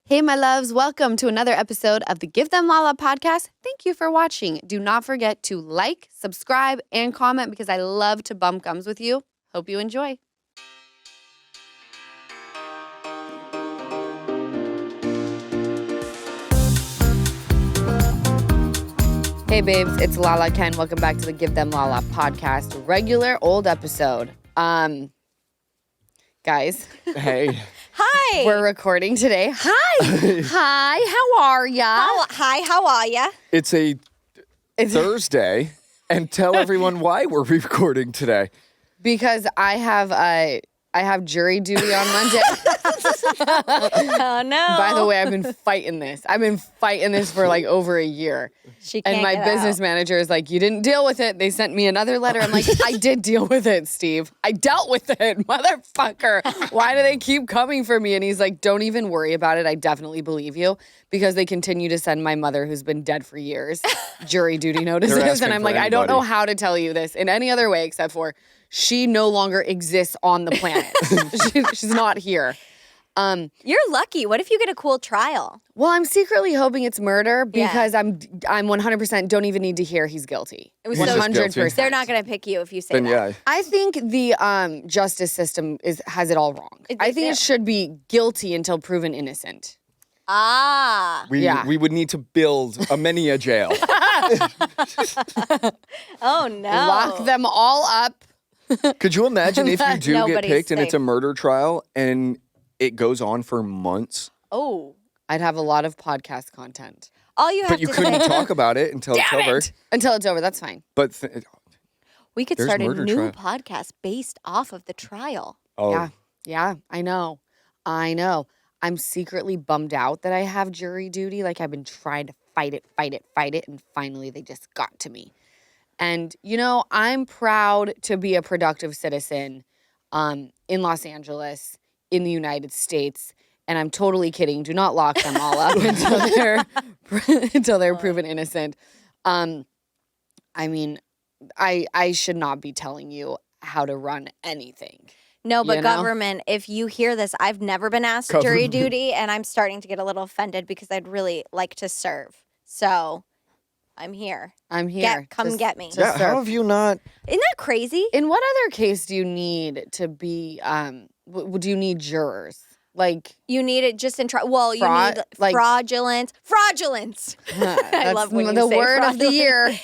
Hey, my loves, welcome to another episode of the Give Them Lala podcast. Thank you for watching. Do not forget to like, subscribe, and comment because I love to bump gums with you. Hope you enjoy. Hey, babes, it's Lala Ken. Welcome back to the Give Them Lala podcast, regular old episode. Guys. Hey. Hi. We're recording today. Hi. Hi, how are ya? How are ya? It's Thursday, and tell everyone why we're recording today. Because I have jury duty on Monday. Oh, no. By the way, I've been fighting this. For like over a year. She can't And my get business out. manager is like, you didn't deal with it. They sent me another letter. I'm like, I did deal with it, Steve. I dealt with it, motherfucker. Why do they keep coming for me? And he's like, don't even worry about it. I definitely believe you. Because they continue to send my mother, who's been dead for years, jury duty notices. And I'm like, I don't know how to tell you this in any other way except for she no longer exists on the planet. She's not here. You're lucky. What if you get a cool trial? Well, I'm secretly hoping it's murder because I'm 100% don't even need to hear he's guilty. It was 100%. They're not going to pick you if you say Then that. yeah. I think the justice system has it all wrong. I think it should be guilty until proven innocent. Ah. We would need to build a mini jail. Oh, no. Lock them all up. Could you imagine if you do get Nobody's picked and it's a safe. murder trial and it goes on for months, Oh. I'd have a lot of podcast content. All you have but you to couldn't say. talk about it until it's Damn over? it! Until it's over, that's fine. But We could There's start a murder new trial. podcast based off of the trial. Yeah, I know. I'm secretly bummed out that I have jury duty. Like I've been trying to fight it, and finally they just got to me. And, you know, I'm proud to be a productive citizen in Los Angeles, in the United States. And I'm totally kidding. Do not lock them all up until they're proven innocent. I mean, I should not be telling you how to run anything. No, but You know? government, if you hear this, I've never been asked jury duty, and I'm starting to get a little offended because I'd really like to serve. So I'm here. I'm here. Come get me. yeah, serve. how have you not? Isn't that crazy? In what other case do you need to be, do you need jurors? Like, You need it just in well, you Fraud- need like- fraudulence. Fraudulence. that's love when you the say word of the year.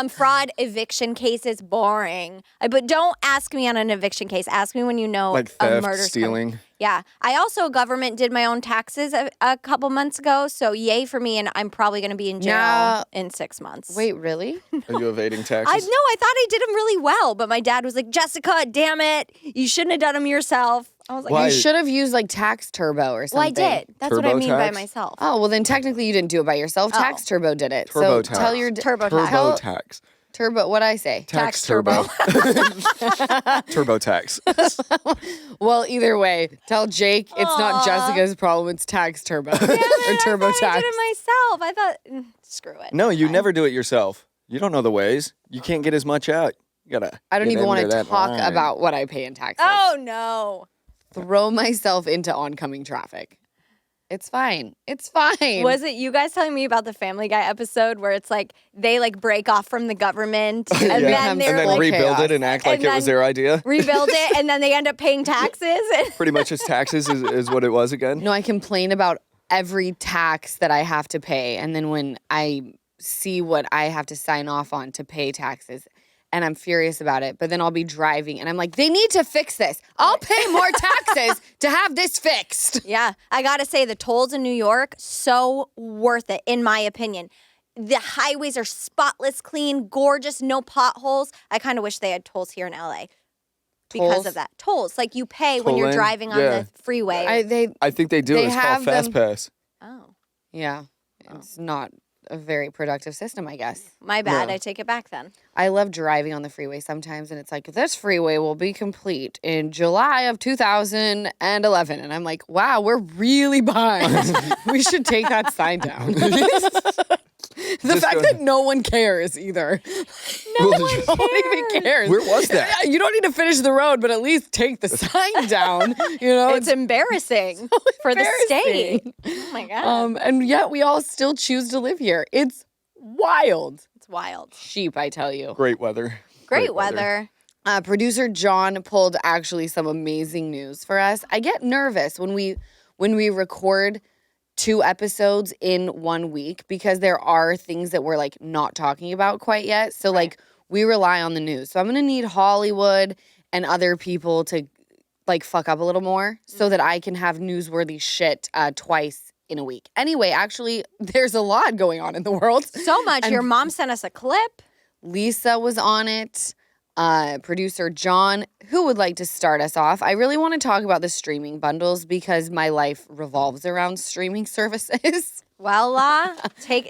Fraud, eviction cases, boring. But don't ask me on an eviction case. Ask me when you know Like a theft, murder's coming. stealing? Yeah. I also, government, did my own taxes a couple months ago. So yay for me. And I'm probably going to be in jail Now- in 6 months. Wait, really? Are you evading I taxes? thought I did them really well. But my dad was like, Jessica, damn it. You shouldn't have done them yourself. I was like, Why? You should have used like Tax Turbo or well, I something. did. That's what I mean by TurboTax? myself. Oh, well, then technically you didn't do it by yourself. Oh. Tax Turbo did it. TurboTax. So tell your TurboTax. tell- TurboTax. Turbo. What'd I say? Tax turbo. TurboTax. Well, either way, tell Jake it's not Aw. Jessica's problem. It's Tax Turbo or I TurboTax. thought I did it myself. I thought, screw it. No, you Fine. never do it yourself. You don't know the ways. You can't get as much out. You gotta. I don't get even want into to that talk line. about what I pay in taxes. Oh, no. Throw myself into oncoming traffic. It's fine. It's fine. Was it you guys telling me about the Family Guy episode where it's like they like break off from the government and Yeah. then And they're and then like rebuild chaos. it and act like And it was then- their idea. rebuild it and then they end up paying taxes? Pretty much as taxes is what it was again. No, I complain about every tax that I have to pay. And then when I see what I have to sign off on to pay taxes, and I'm furious about it, but then I'll be driving and I'm like, they need to fix this. I'll pay more taxes to have this fixed. Yeah, I gotta say the tolls in New York, so worth it in my opinion. The highways are spotless, clean, gorgeous, no potholes. I kind of wish they had tolls here in LA because Tolls? of that. Tolls, like you pay when you're Toll-in? driving on Yeah. the freeway. I think they do. They It's have called Fast them- Pass. Oh, Yeah, it's not a very productive system, I guess. my bad. Yeah. I take it back then. I love driving on the freeway sometimes, and it's like, this freeway will be complete in July of 2011. And I'm like, wow, we're really behind. We should take that sign down. The fact that no one cares either. No one even cares. Where was that? You don't need to finish the road, but at least take the sign down. You know, It's embarrassing for the state. Oh my God. And yet we all still choose to live here. It's wild. It's wild. Sheep, I tell you. Great weather. Great weather. Producer John pulled actually some amazing news for us. I get nervous when we record 2 episodes in 1 week because there are things that we're like not talking about quite yet. So like we rely on the news. So I'm going to need Hollywood and other people to like fuck up a little more so that I can have newsworthy shit twice in a week. Anyway, actually there's a lot going on in the world. So much. Your mom sent us a clip. Lisa was on it. Producer John, who would like to start us off? I really want to talk about the streaming bundles because my life revolves around streaming services. Well, La,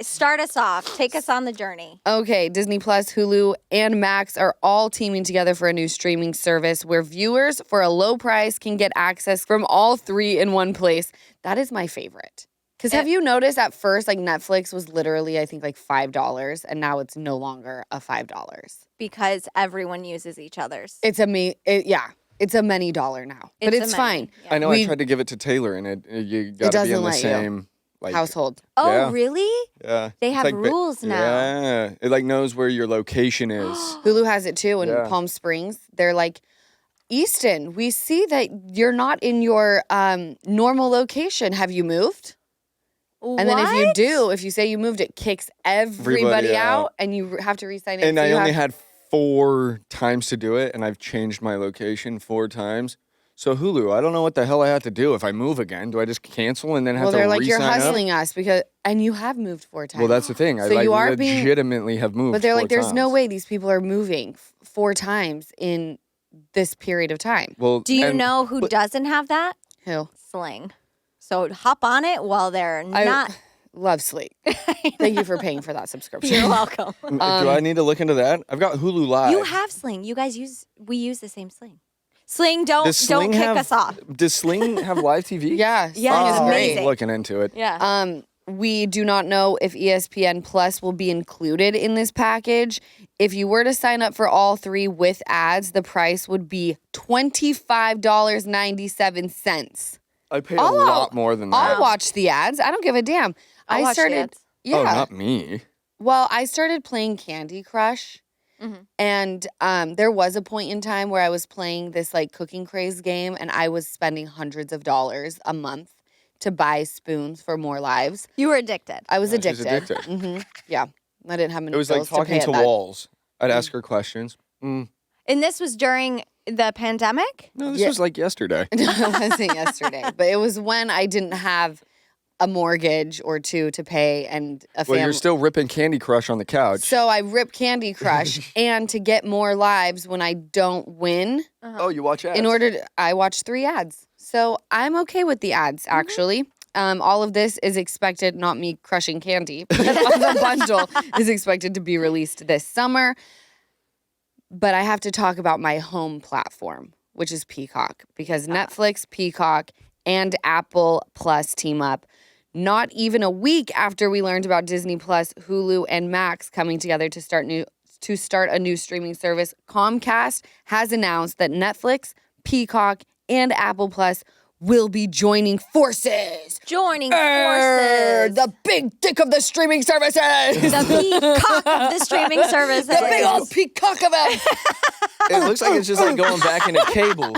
start us off. Take us on the journey. Okay, Disney Plus, Hulu, and Max are all teaming together for a new streaming service where viewers for a low price can get access from all 3 in one place. That is my favorite. Because have you noticed at first, like Netflix was literally, I think, like $5, and now it's no longer a $5. Because everyone uses each other's. It's it's a many dollar now, but it's fine. Yeah. I know I tried to give it to Taylor, and you got to be in the same household. Oh, yeah. really? Yeah. They It's have like rules now. Yeah. It like knows where your location is. Hulu has it too in Yeah. Palm Springs. They're like, Easton, we see that you're not in your normal location. Have you moved? And then if you say you moved, it kicks everybody out and you have to re-sign it. And so I only had 4 times to do it, and I've changed my location 4 times. So Hulu, I don't know what the hell I have to do if I move again. Do I just cancel and then have to they're like, re-sign you're up? hustling us and you have moved 4 times. Well, that's the thing. So I you are legitimately have moved. But they're 4 like, there's no times. way these people are moving 4 times in this period of time. Well, Do you know who doesn't have that? Who? Sling. So hop on it while they're not. Love Sleep. Thank you for paying for that subscription. You're welcome. Do I need to look into that? I've got Hulu Live. You have Sling. You guys we use the same Sling. Sling, Does Sling kick have- us off. Does Sling have live TV? Yeah. Yeah, it's Sling is amazing. great. Looking into it. Yeah. We do not know if ESPN Plus will be included in this package. If you were to sign up for all 3 with ads, the price would be $25.97. I pay a lot more than that. I'll watch the ads. I don't give a damn. I'll watch the ads. Yeah. Oh, not me. Well, I started playing Candy Crush. And there was a point in time where I was playing this like cooking craze game and I was spending hundreds of dollars a month to buy spoons for more lives. You were addicted. I was She's addicted. addicted. Yeah. I didn't have many It was like bills to talking pay to at that. walls. I'd ask her questions. And this was during the pandemic? No, this was like yesterday. No, it wasn't yesterday, but it was when I didn't have a mortgage or 2 to pay and a family. Well, you're still ripping Candy Crush on the couch. So I rip Candy Crush and to get more lives when I don't win, Oh, you watch ads. I watch 3 ads. So I'm okay with the ads, actually. All of this is expected, not me crushing candy, but the bundle is expected to be released this summer. But I have to talk about my home platform, which is Peacock, because Netflix, Peacock, and Apple Plus team up. Not even a week after we learned about Disney Plus, Hulu, and Max coming together to start a new streaming service, Comcast has announced that Netflix, Peacock, and Apple Plus will be joining forces. The big dick of the streaming services. The peacock of the streaming services. The big old peacock of them. It looks like it's just like going back into cable.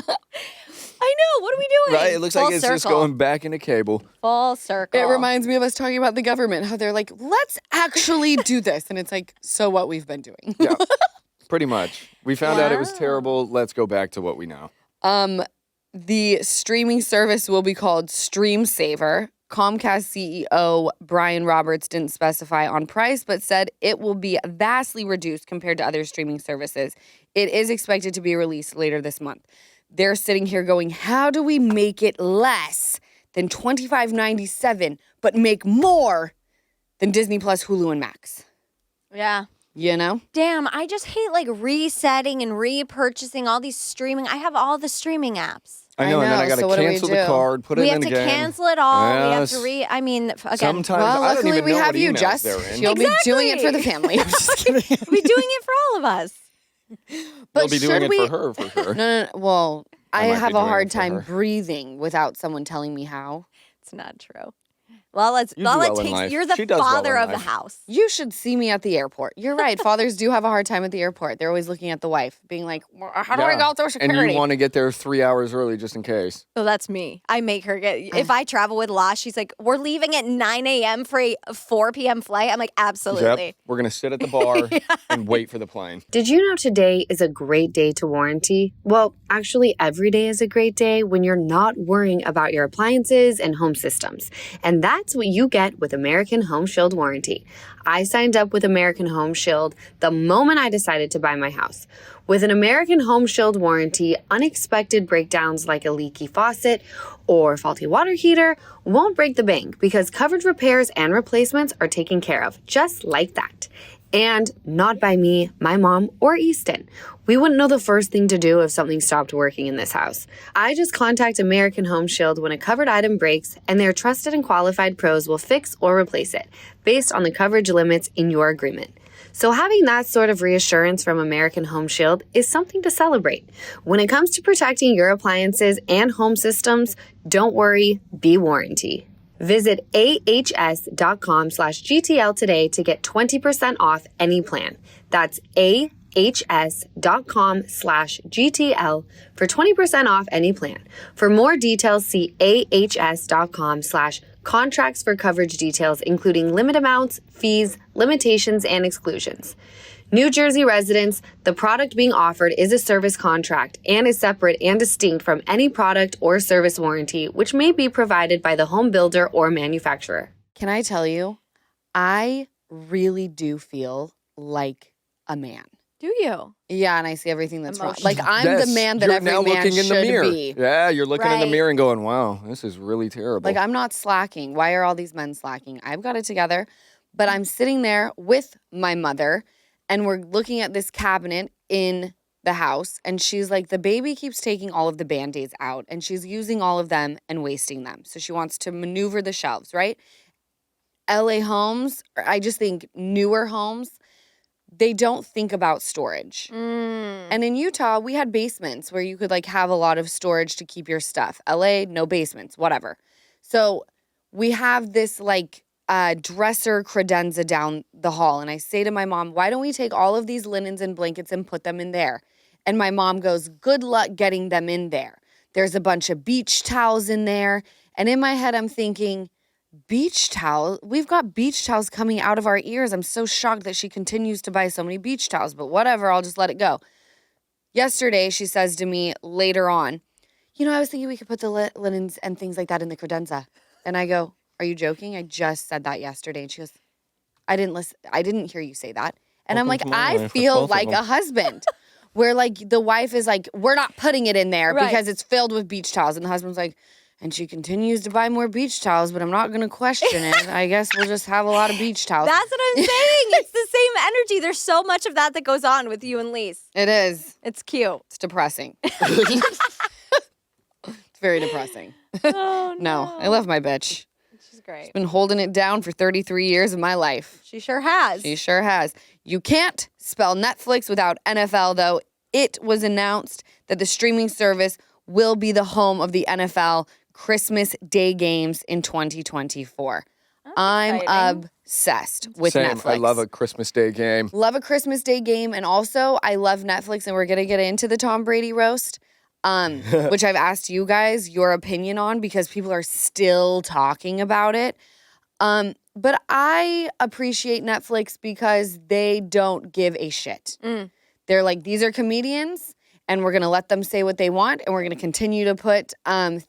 I know. What are we doing? Right? It looks like it's just going back into cable. Full circle. It reminds me of us talking about the government, how they're like, let's actually do this. And it's like, so what we've been doing. Yeah, pretty much. We found out it was terrible. Let's go back to what we know. The streaming service will be called Stream Saver. Comcast CEO Brian Roberts didn't specify on price, but said it will be vastly reduced compared to other streaming services. It is expected to be released later this month. They're sitting here going, how do we make it less than $25.97, but make more than Disney Plus, Hulu, and Max? Yeah. You know? Damn, I just hate like resetting and repurchasing all these streaming. I have all the streaming apps. I know, and then I got so to what do we cancel the do? card, put We it have in to again. cancel it all. We have Yes. to again. Sometimes Well, I don't luckily even we know have what you, emails Jess. they're in. You'll be doing it for the family. I'm just kidding. We're doing it for all of us. But You'll be doing should it we? for her, for sure. No. Well, I might be have a doing hard it for time her. breathing without someone telling me how. It's not true. Lala You do well in takes. life. You're the She does well father in of the life. house. You should see me at the airport. You're right. Fathers do have a hard time at the airport. They're always looking at the wife, being like, well, how do I Yeah. go through security? And you want to get there 3 hours early just in case. Oh, that's me. I make her get. If I travel with La, she's like, "We're leaving at 9 a.m. for a 4 p.m. flight." I'm like, "Absolutely." Yep. We're going to sit at the bar and wait for the plane. Did you know today is a great day to warranty? Well, actually, every day is a great day when you're not worrying about your appliances and home systems. And that's what you get with American Home Shield Warranty. I signed up with American Home Shield the moment I decided to buy my house. With an American Home Shield warranty, unexpected breakdowns like a leaky faucet or faulty water heater won't break the bank because covered repairs and replacements are taken care of, just like that. And not by me, my mom, or Easton. We wouldn't know the first thing to do if something stopped working in this house. I just contact American Home Shield when a covered item breaks, and their trusted and qualified pros will fix or replace it, based on the coverage limits in your agreement. So having that sort of reassurance from American Home Shield is something to celebrate. When it comes to protecting your appliances and home systems, don't worry, be warranty. Visit ahs.com/GTL today to get 20% off any plan. That's ahs.com/GTL for 20% off any plan. For more details, see ahs.com/contracts for coverage details, including limit amounts, fees, limitations, and exclusions. New Jersey residents, the product being offered is a service contract and is separate and distinct from any product or service warranty, which may be provided by the home builder or manufacturer. Can I tell you, I really do feel like a man. Do you? Yeah, and I see everything that's wrong. Emotional. Like, I'm Yes, the man that you're every now man looking in should the mirror. be. Yeah, you're looking in the Right. mirror and going, wow, this is really terrible. Like, I'm not slacking. Why are all these men slacking? I've got it together. But I'm sitting there with my mother, and we're looking at this cabinet in the house, and she's like, the baby keeps taking all of the Band-Aids out, and she's using all of them and wasting them. So she wants to maneuver the shelves, right? LA homes, or I just think newer homes, they don't think about storage. And in Utah, we had basements where you could like have a lot of storage to keep your stuff. LA, no basements, whatever. So we have this like dresser credenza down the hall. And I say to my mom, why don't we take all of these linens and blankets and put them in there? And my mom goes, good luck getting them in there. There's a bunch of beach towels in there. And in my head, I'm thinking, beach towel? We've got beach towels coming out of our ears. I'm so shocked that she continues to buy so many beach towels, but whatever, I'll just let it go. Yesterday, she says to me later on, I was thinking we could put the linens and things like that in the credenza. And I go, are you joking? I just said that yesterday. And she goes, I didn't listen. I didn't hear you say that. And I'm Welcome like, to my I life with feel both of like them. a husband. Where like the wife is like, we're not putting it in there Right. because it's filled with beach towels. And the husband's like, and she continues to buy more beach towels, but I'm not going to question it. I guess we'll just have a lot of beach towels. That's what I'm saying. It's the same energy. There's so much of that goes on with you and Lise. It is. It's cute. It's depressing. It's very depressing. Oh No, I love my bitch. She's great. Been holding it down for 33 years of my life. She sure has. She sure has. You can't spell Netflix without NFL, though. It was announced that the streaming service will be the home of the NFL Christmas Day games in 2024. I'm exciting. obsessed with Same. Netflix. I love a Christmas Day game. Love a Christmas Day game. And also, I love Netflix, and we're going to get into the Tom Brady roast, which I've asked you guys your opinion on because people are still talking about it. But I appreciate Netflix because they don't give a shit. They're like, these are comedians, and we're going to let them say what they want, and we're going to continue to put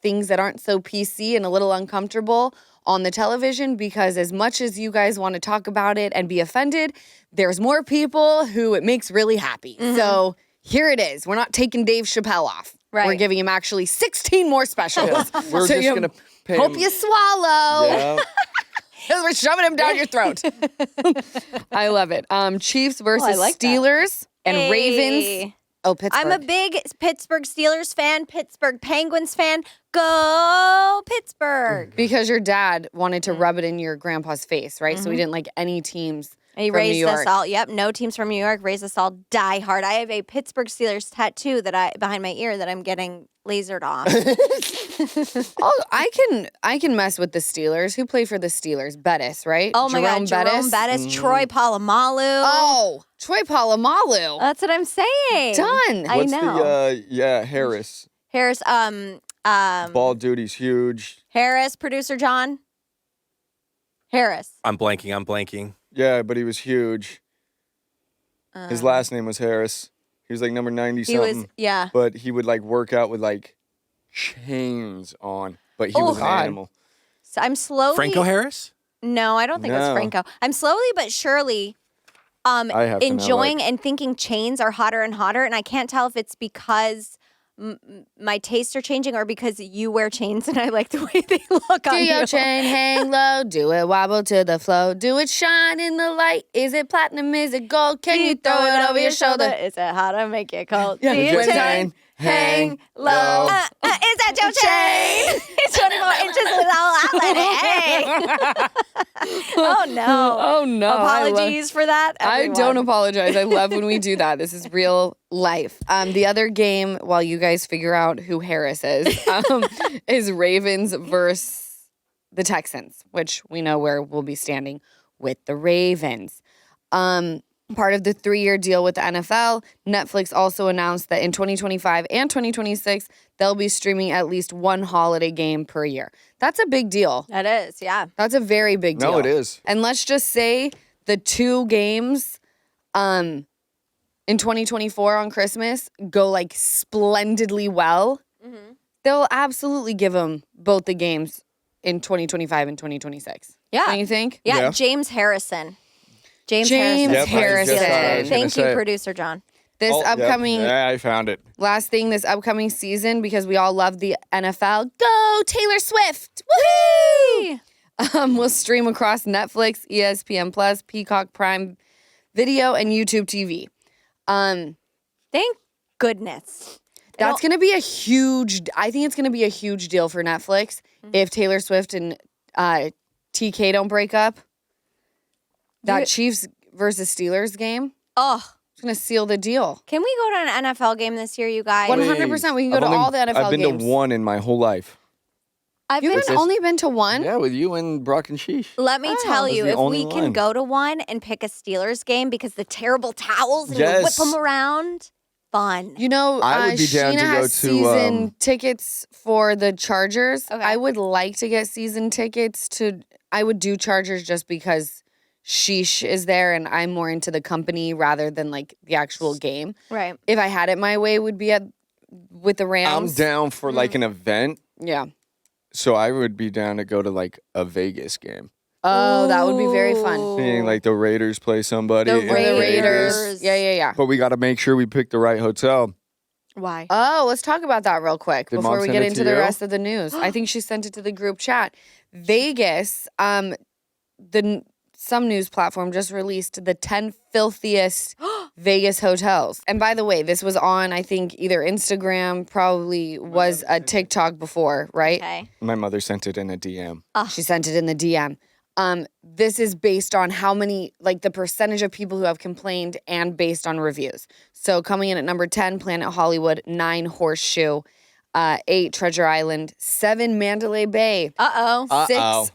things that aren't so PC and a little uncomfortable on the television because as much as you guys want to talk about it and be offended, there's more people who it makes really happy. So here it is. We're not taking Dave Chappelle off. Right. We're giving him actually 16 more specials. We're So just you going to pay hope him. you swallow. Yeah. Because we're we're shoving him down your throat. I love it. Chiefs versus like that. Steelers and Hey. Ravens. Oh, Pittsburgh. I'm a big Pittsburgh Steelers fan, Pittsburgh Penguins fan. Go Pittsburgh. Because your dad wanted to rub it in your grandpa's face, right? So he didn't like any teams He from raised New York. us all. Yep, no teams from New York. Raised us all die hard. I have a Pittsburgh Steelers tattoo behind my ear that I'm getting lasered off. Oh, I can mess with the Steelers. Who played for the Steelers? Bettis, right? Oh my God, Jerome Bettis, Troy Polamalu. Oh, Troy Polamalu. That's what I'm saying. Done. I What's know. Harris. Harris, Ball duty's huge. Harris, producer John. Harris. I'm blanking. Yeah, but he was huge. His last name was Harris. He was like number 90 He something. was, yeah. But he would like work out with like chains on. But he Oh, was an God. animal. So I'm slowly. Franco Harris? No, I don't think it was No. Franco. I'm slowly but surely I have to know, enjoying like- and thinking chains are hotter and hotter. And I can't tell if it's because my tastes are changing or because you wear chains and I like the way they look Do on your you. chain hang low, do it wobble to the flow, do it shine in the light. Is it platinum? Is it gold? Can you throw it over your shoulder? Is it how to make it cold? Yeah. Do your Your chain hang low. Is that your chain? It's 24 inches low. I'll let it hang. Oh no. Oh no! Apologies for that. I everyone. don't apologize. I love when we do that. This is real life. The other game, while you guys figure out who Harris is Ravens versus the Texans, which we know where we'll be standing with the Ravens. Part of the 3-year deal with the NFL, Netflix also announced that in 2025 and 2026, they'll be streaming at least one holiday game per year. That's a big deal. That is, yeah. That's a very big deal. No, it is. And let's just say the 2 games in 2024 on Christmas go like splendidly well. They'll absolutely give them both the games in 2025 and 2026. Yeah. Don't you think? Yeah, Yeah. James Harrison. James James Harrison. Harrison. Yep, I just thought I was gonna Thank you, say. producer John. This Oh, yep. upcoming Yeah, I found it. last thing this upcoming season, because we all love the NFL, go Taylor Swift. Woohoo! We'll stream across Netflix, ESPN Plus, Peacock Prime Video, and YouTube TV. Thank goodness. That's going to be I think it's going to be a huge deal for Netflix if Taylor Swift and TK don't break up. That Chiefs versus Steelers game, Oh, it's going to seal the deal. can we go to an NFL game this year, you guys? 100%. We can go to all the NFL I've been games. to one in my whole life. You've This- only been to one? Yeah, with you and Brock and Sheesh. Let me tell That's you, the if only we can one. go to one and pick a Steelers game because the terrible towels and you whip Yes. them around, fun. You know, I would be down Sheena to go has to, season tickets for the Chargers. Okay. I would like to get season tickets I would do Chargers just because Sheesh is there and I'm more into the company rather than like the actual game. Right. If I had it my way, would be with the I'm Rams. down for like an event, Yeah. so I would be down to go to like a Vegas game. Oh, that would be very fun. Ooh. Seeing like the Raiders play somebody. The in Or the Vegas. Raiders. Yeah. But we got to make sure we pick the right hotel. Why? Oh, let's talk about that real quick Did before Mom we send get it into to the you? rest of the news. I think she sent it to the group chat. Vegas, some news platform just released the 10 filthiest Vegas hotels. And by the way, this was on, I think, either Instagram, probably was a TikTok before, right? Okay. My mother sent it in a DM. She sent it in the DM. This is based on how many, like the percentage of people who have complained and based on reviews. So coming in at number 10, Planet Hollywood, 9, Horseshoe, 8, Treasure Island, 7, Mandalay Bay, Uh-oh. 6,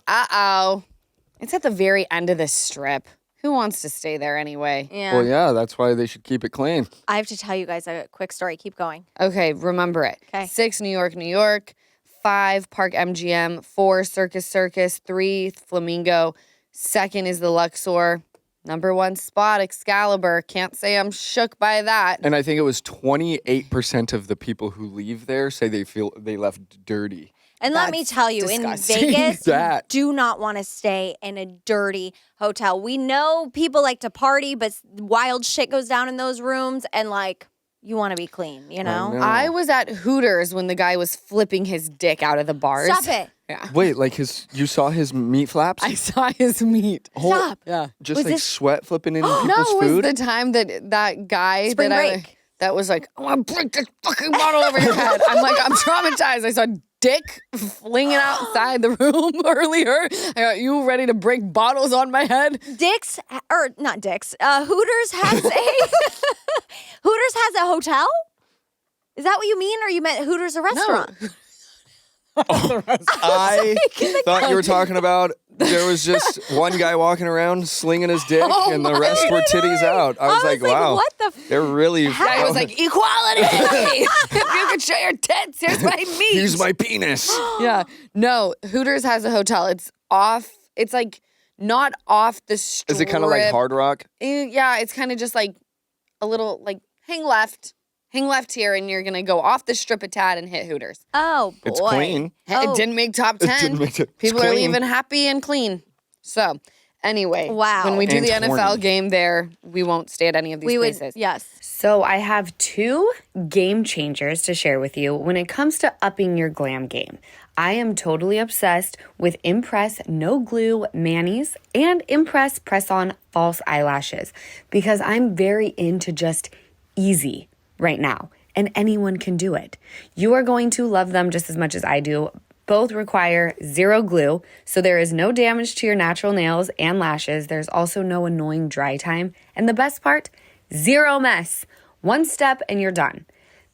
it's at the very end of the strip. Who wants to stay there anyway? Yeah. Well, yeah, that's why they should keep it clean. I have to tell you guys a quick story. Keep going. Okay, remember it. 'Kay. 6, New York. 5, Park MGM. 4, Circus. 3, Flamingo. 2nd is the Luxor. Number 1 spot, Excalibur. Can't say I'm shook by that. And I think it was 28% of the people who leave there say they feel they left dirty. And let me That's tell you, disgusting. in Vegas, That. you do not want to stay in a dirty hotel. We know people like to party, but wild shit goes down in those rooms, and like, you want to be clean, you know? know. I was at Hooters when the guy was flipping his dick out of the bars. Stop it. Yeah. Wait, like you saw his meat flaps? I saw his meat. Stop. Yeah. Just Was like this- sweat flipping in No, people's it was food? the time that guy Spring break. that was like, I want to break this fucking bottle over your head. I'm like, I'm traumatized. I saw dick flinging outside the room earlier. I got you ready to break bottles on my head. Dick's, or not Dick's, Hooters has Hooters has a hotel? Is that what you mean? Or you meant Hooters a restaurant? I thought you were talking about there was just one guy walking around slinging his dick and the rest were titties out. I was like, wow. What the They're really... I was like, equality. If you could show your tits, here's my meat. Here's my penis. Yeah. No, Hooters has a hotel. It's off. It's like not off the strip. Is it kind of like Hard Rock? Yeah, it's kind of just like a little like hang left here, and you're gonna go off the strip a tad and hit Hooters. Oh, boy. It's clean. It Oh. didn't make top 10. didn't make it. People It's are clean. leaving happy and clean. So, anyway, Wow. when we do And the NFL horny. game there, we won't stay at any of these We would, places. yes. So I have 2 game changers to share with you when it comes to upping your glam game. I am totally obsessed with Impress No Glue Manis and Impress Press-On False Eyelashes because I'm very into just easy right now, and anyone can do it. You are going to love them just as much as I do. Both require 0 glue, so there is no damage to your natural nails and lashes. There's also no annoying dry time. And the best part, 0 mess. 1 step and you're done.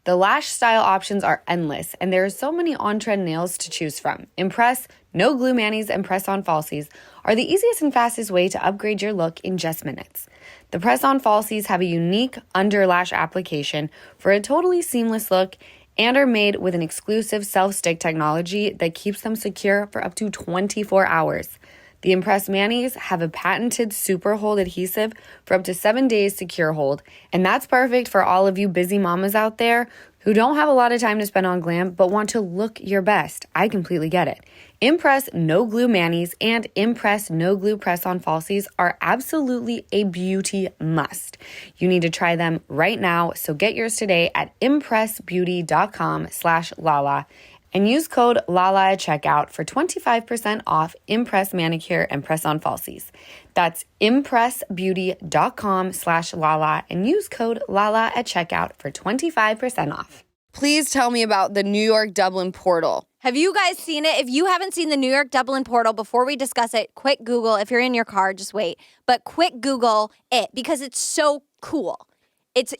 The lash style options are endless, and there are so many on-trend nails to choose from. Impress, No Glue Manis, and Press-On Falsies are the easiest and fastest way to upgrade your look in just minutes. The Press-On Falsies have a unique under lash application for a totally seamless look and are made with an exclusive self-stick technology that keeps them secure for up to 24 hours. The Impress Manis have a patented super hold adhesive for up to 7 days secure hold, and that's perfect for all of you busy mamas out there who don't have a lot of time to spend on glam but want to look your best. I completely get it. Impress No Glue Manis and Impress No Glue Press-On Falsies are absolutely a beauty must. You need to try them right now, so get yours today at impressbeauty.com/Lala and use code LALA at checkout for 25% off Impress Manicure and Press-On Falsies. That's impressbeauty.com/Lala and use code LALA at checkout for 25% off. Please tell me about the New York-Dublin portal. Have you guys seen it? If you haven't seen the New York-Dublin portal, before we discuss it, quick Google. If you're in your car, just wait. But quick Google it because it's so cool.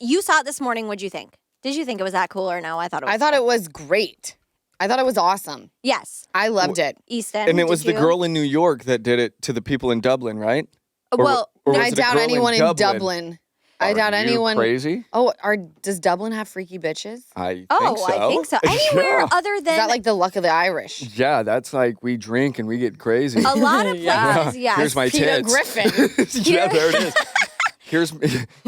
You saw it this morning. What'd you think? Did you think it was that cool or no? I thought it was. I thought it was great. I thought it was awesome. Yes. I loved it. Easton. And it was did the you? girl in New York that did it to the people in Dublin, right? Or- Well, or was I it a doubt girl anyone in Dublin. I Are doubt you anyone. crazy? Oh, does Dublin have freaky bitches? I oh, think so. I think so. Anywhere Yeah. other Is than that like the luck of the Irish? Yeah, that's like we drink and we get crazy. a lot of places, Yeah. yes. Here's my Peter tits. Griffin. Yeah, there it is.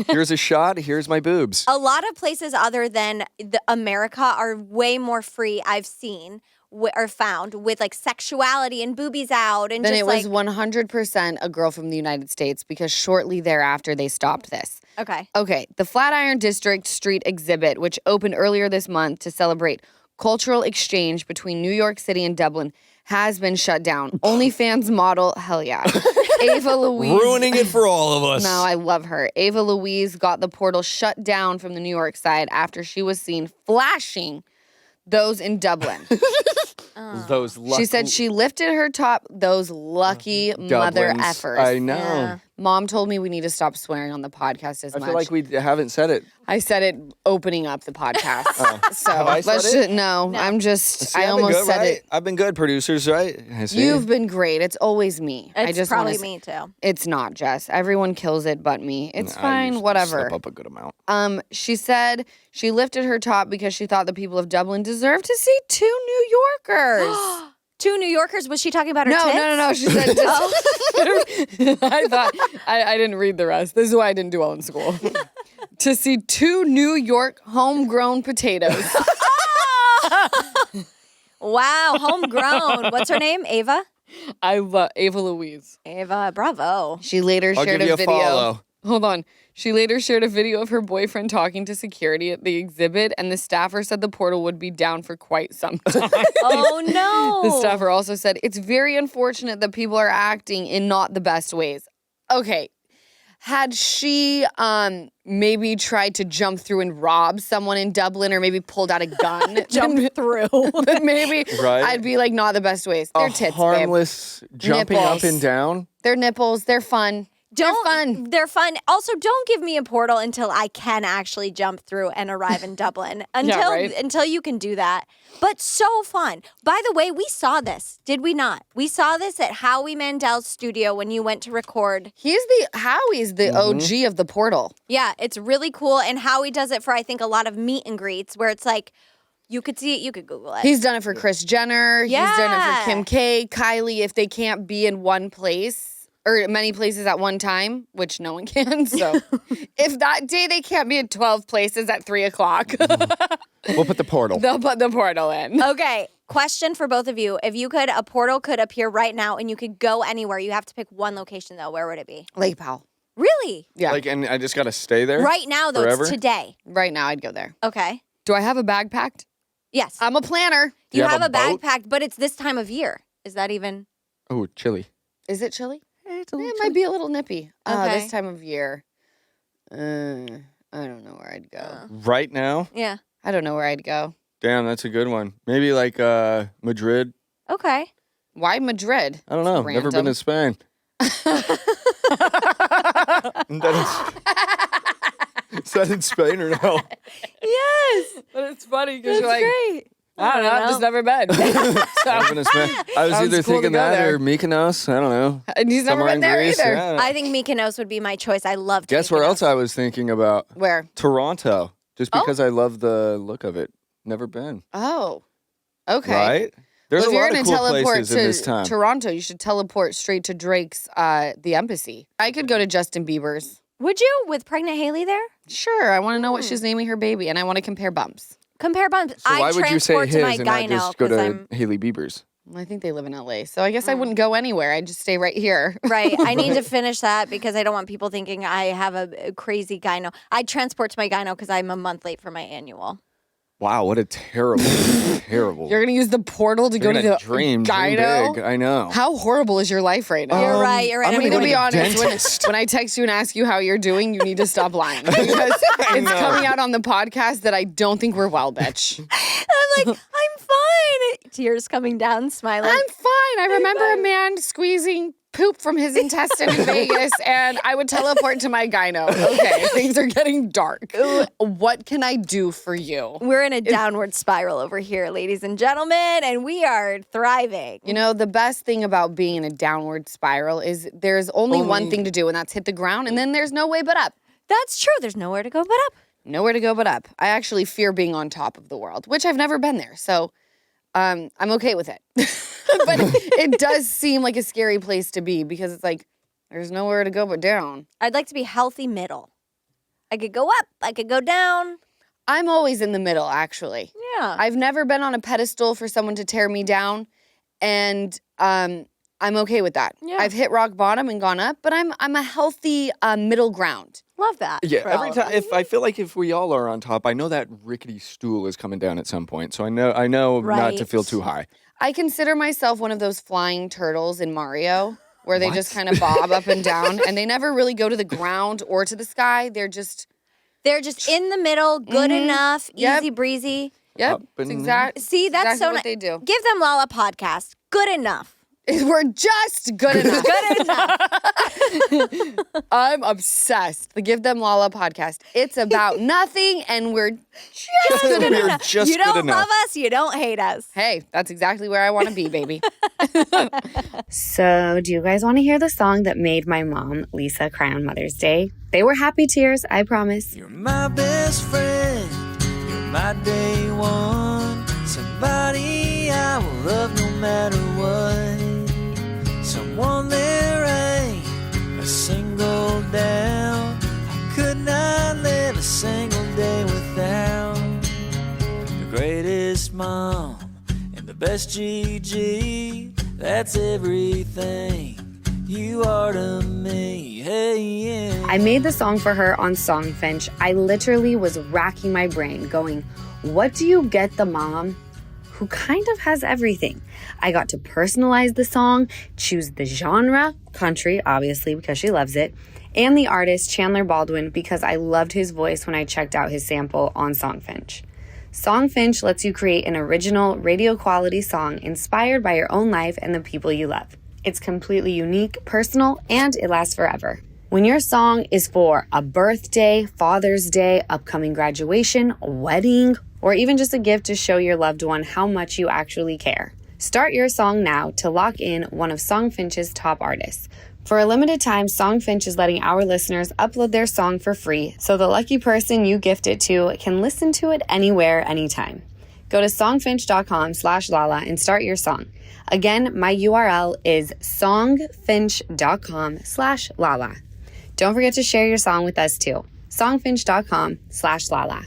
Here's a shot. Here's my boobs. A lot of places other than America are way more free. I've seen or found with like sexuality and boobies out and Then just it was like 100% a girl from the United States because shortly thereafter they stopped this. okay. Okay, the Flatiron District Street exhibit, which opened earlier this month to celebrate cultural exchange between New York City and Dublin, has been shut down. OnlyFans model, hell yeah. Ava Louise. Ruining it for all of us. No, I love her. Ava Louise got the portal shut down from the New York side after she was seen flashing those in Dublin. Those lucky She said she lifted her top, those lucky mother Dublins. effers. I know. Yeah. Mom told me we need to stop swearing on the podcast as I much. feel like we haven't said it. I said it opening up the podcast. So Have I said let's it? just, no, I'm just, See, I I've been almost good, said right? it. I've been good, producers, right? I see. You've been great. It's always me. I It's just probably wanna me too. It's not, Jess. Everyone kills it but me. It's I fine, usually whatever. Slip up a good amount. She said she lifted her top because she thought the people of Dublin deserved to see 2 New Yorkers. 2 New Yorkers. Was she talking about her No, tits? no. She said, I thought, I didn't read the rest. This is why I didn't do well in school. To see 2 New York homegrown potatoes. Wow, homegrown. What's her name? Ava? I love Ava Louise. Ava, bravo. She later I'll shared give you a a video. follow. Hold on. She later shared a video of her boyfriend talking to security at the exhibit, and the staffer said the portal would be down for quite some time. Oh, no. The staffer also said, it's very unfortunate that people are acting in not the best ways. Okay. Had she maybe tried to jump through and rob someone in Dublin or maybe pulled out a gun? Jump through. Then maybe Right. I'd be like, not the best ways. They're tits, harmless jumping Nipples. up and down. They're nipples. They're fun. They're fun. They're fun. Also, don't give me a portal until I can actually jump through and arrive in Dublin. Until you can do that. But so fun. By the way, we saw this, did we not? We saw this at Howie Mandel's studio when you went to record. Howie's the OG of the portal. Yeah, it's really cool. And Howie does it for, I think, a lot of meet and greets where it's like, you could see it, you could Google it. He's done it for Kris Jenner. Yeah. He's done it for Kim K, Kylie, if they can't be in one place. Or many places at one time, which no one can. So if that day they can't be in 12 places at 3 o'clock, We'll put the portal. they'll put the portal in. Okay, question for both of you. If a portal could appear right now and you could go anywhere, you have to pick one location though, where would it be? Lake Powell. Really? Yeah. And I just got to stay there? Right now though, Forever? it's today. Right now, I'd go there. Okay. Do I have a bag packed? Yes. I'm a planner. you you have have a a bag boat? packed, but it's this time of year. Is that even? Oh, chilly. Is it chilly? It might be a little nippy. Okay. This time of year. I don't know where I'd go. Right now? Yeah. I don't know where I'd go. Damn, that's a good one. Maybe like Madrid. Okay. Why Madrid? I don't know. Never been Random. to Spain. Is that in Spain or no? Yes. But it's funny because That's you're like, great. I don't know, I've just never been. Never been to Spain. I was Sounds either cool to thinking go that there. or Mykonos. I don't know. And he's never Somewhere been in there Greece. either. Yeah. I think Mykonos would be my choice. I love Guess where else I was thinking about? Where? Toronto. Just because I love the look of it. Never been. Oh, okay. Right? There's Well, if a you're lot gonna of cool teleport places to in this time. Toronto, you should teleport straight to Drake's, the embassy. I could go to Justin Bieber's. Would you with pregnant Haley there? Sure, I want to know what she's naming her baby, and I want to compare bumps. Compare bumps. So why I would you say transport his to my and not gyno just go because to I'm Haley Bieber's? I think they live in LA, so I guess I wouldn't go anywhere. I'd just stay right here. right. I need to finish that because I don't want people thinking I have a crazy gyno. I transport to my gyno because I'm a month late for my annual. Wow, what a terrible, terrible. You're gonna use the portal to You're go to gonna the dream gyno. big. I know. How horrible is your life right now? You're right. You're right. I'm I mean, gonna to go be to the honest, dentist. when I text you and ask you how you're doing, you need to stop lying because it's coming out on the podcast that I don't think we're well, bitch. I'm like, I'm fine. Tears coming down, smiling. I'm fine. I remember a man squeezing poop from his intestine in Vegas, and I would teleport to my gyno. Okay, things are getting dark. What can I do for you? We're in a downward spiral over here, ladies and gentlemen, and we are thriving. You know, the best thing about being in a downward spiral is there's only one thing to do, and that's hit the ground, and then there's no way but up. That's true. There's nowhere to go but up. Nowhere to go but up. I actually fear being on top of the world, which I've never been there, so I'm okay with it. But it does seem like a scary place to be because it's like there's nowhere to go but down. I'd like to be healthy middle. I could go up. I could go down. I'm always in the middle, actually. Yeah. I've never been on a pedestal for someone to tear me down, and I'm okay with that. Yeah. I've hit rock bottom and gone up, but I'm a healthy middle ground. Love that. Yeah, for every all of time us. if I feel like if we all are on top, I know that rickety stool is coming down at some point. So I know not to feel Right. too high. I consider myself one of those flying turtles in Mario where they just kind of bob up and down, and they never really go to the ground or to the sky. They're just in the middle, good enough, Yep. easy breezy. yep. Up and- See, that's exactly so what nice. they do. Give them Lala podcast. Good enough. We're just good enough. Good enough. I'm obsessed. The Give Them Lala podcast. It's about nothing, and we're just good We're enough. just you don't good enough. love us, you don't hate us. Hey, that's exactly where I want to be, baby. So, do you guys want to hear the song that made my mom, Lisa, cry on Mother's Day? They were happy tears, I promise. You're my best friend, you're my day one. Somebody I will love no matter what. Someone there ain't a single doubt. I could not live a single day without the greatest mom and the best GG. That's everything you are to me. Hey, yeah. I made the song for her on Songfinch. I literally was racking my brain going, what do you get the mom who kind of has everything? I got to personalize the song, choose the genre, country, obviously, because she loves it, and the artist, Chandler Baldwin, because I loved his voice when I checked out his sample on Songfinch. Songfinch lets you create an original, radio-quality song inspired by your own life and the people you love. It's completely unique, personal, and it lasts forever. When your song is for a birthday, Father's Day, upcoming graduation, a wedding, or even just a gift to show your loved one how much you actually care. Start your song now to lock in one of Songfinch's top artists. For a limited time, Songfinch is letting our listeners upload their song for free, so the lucky person you gift it to can listen to it anywhere, anytime. Go to songfinch.com/Lala and start your song. Again, my URL is songfinch.com/Lala. Don't forget to share your song with us too. songfinch.com/Lala.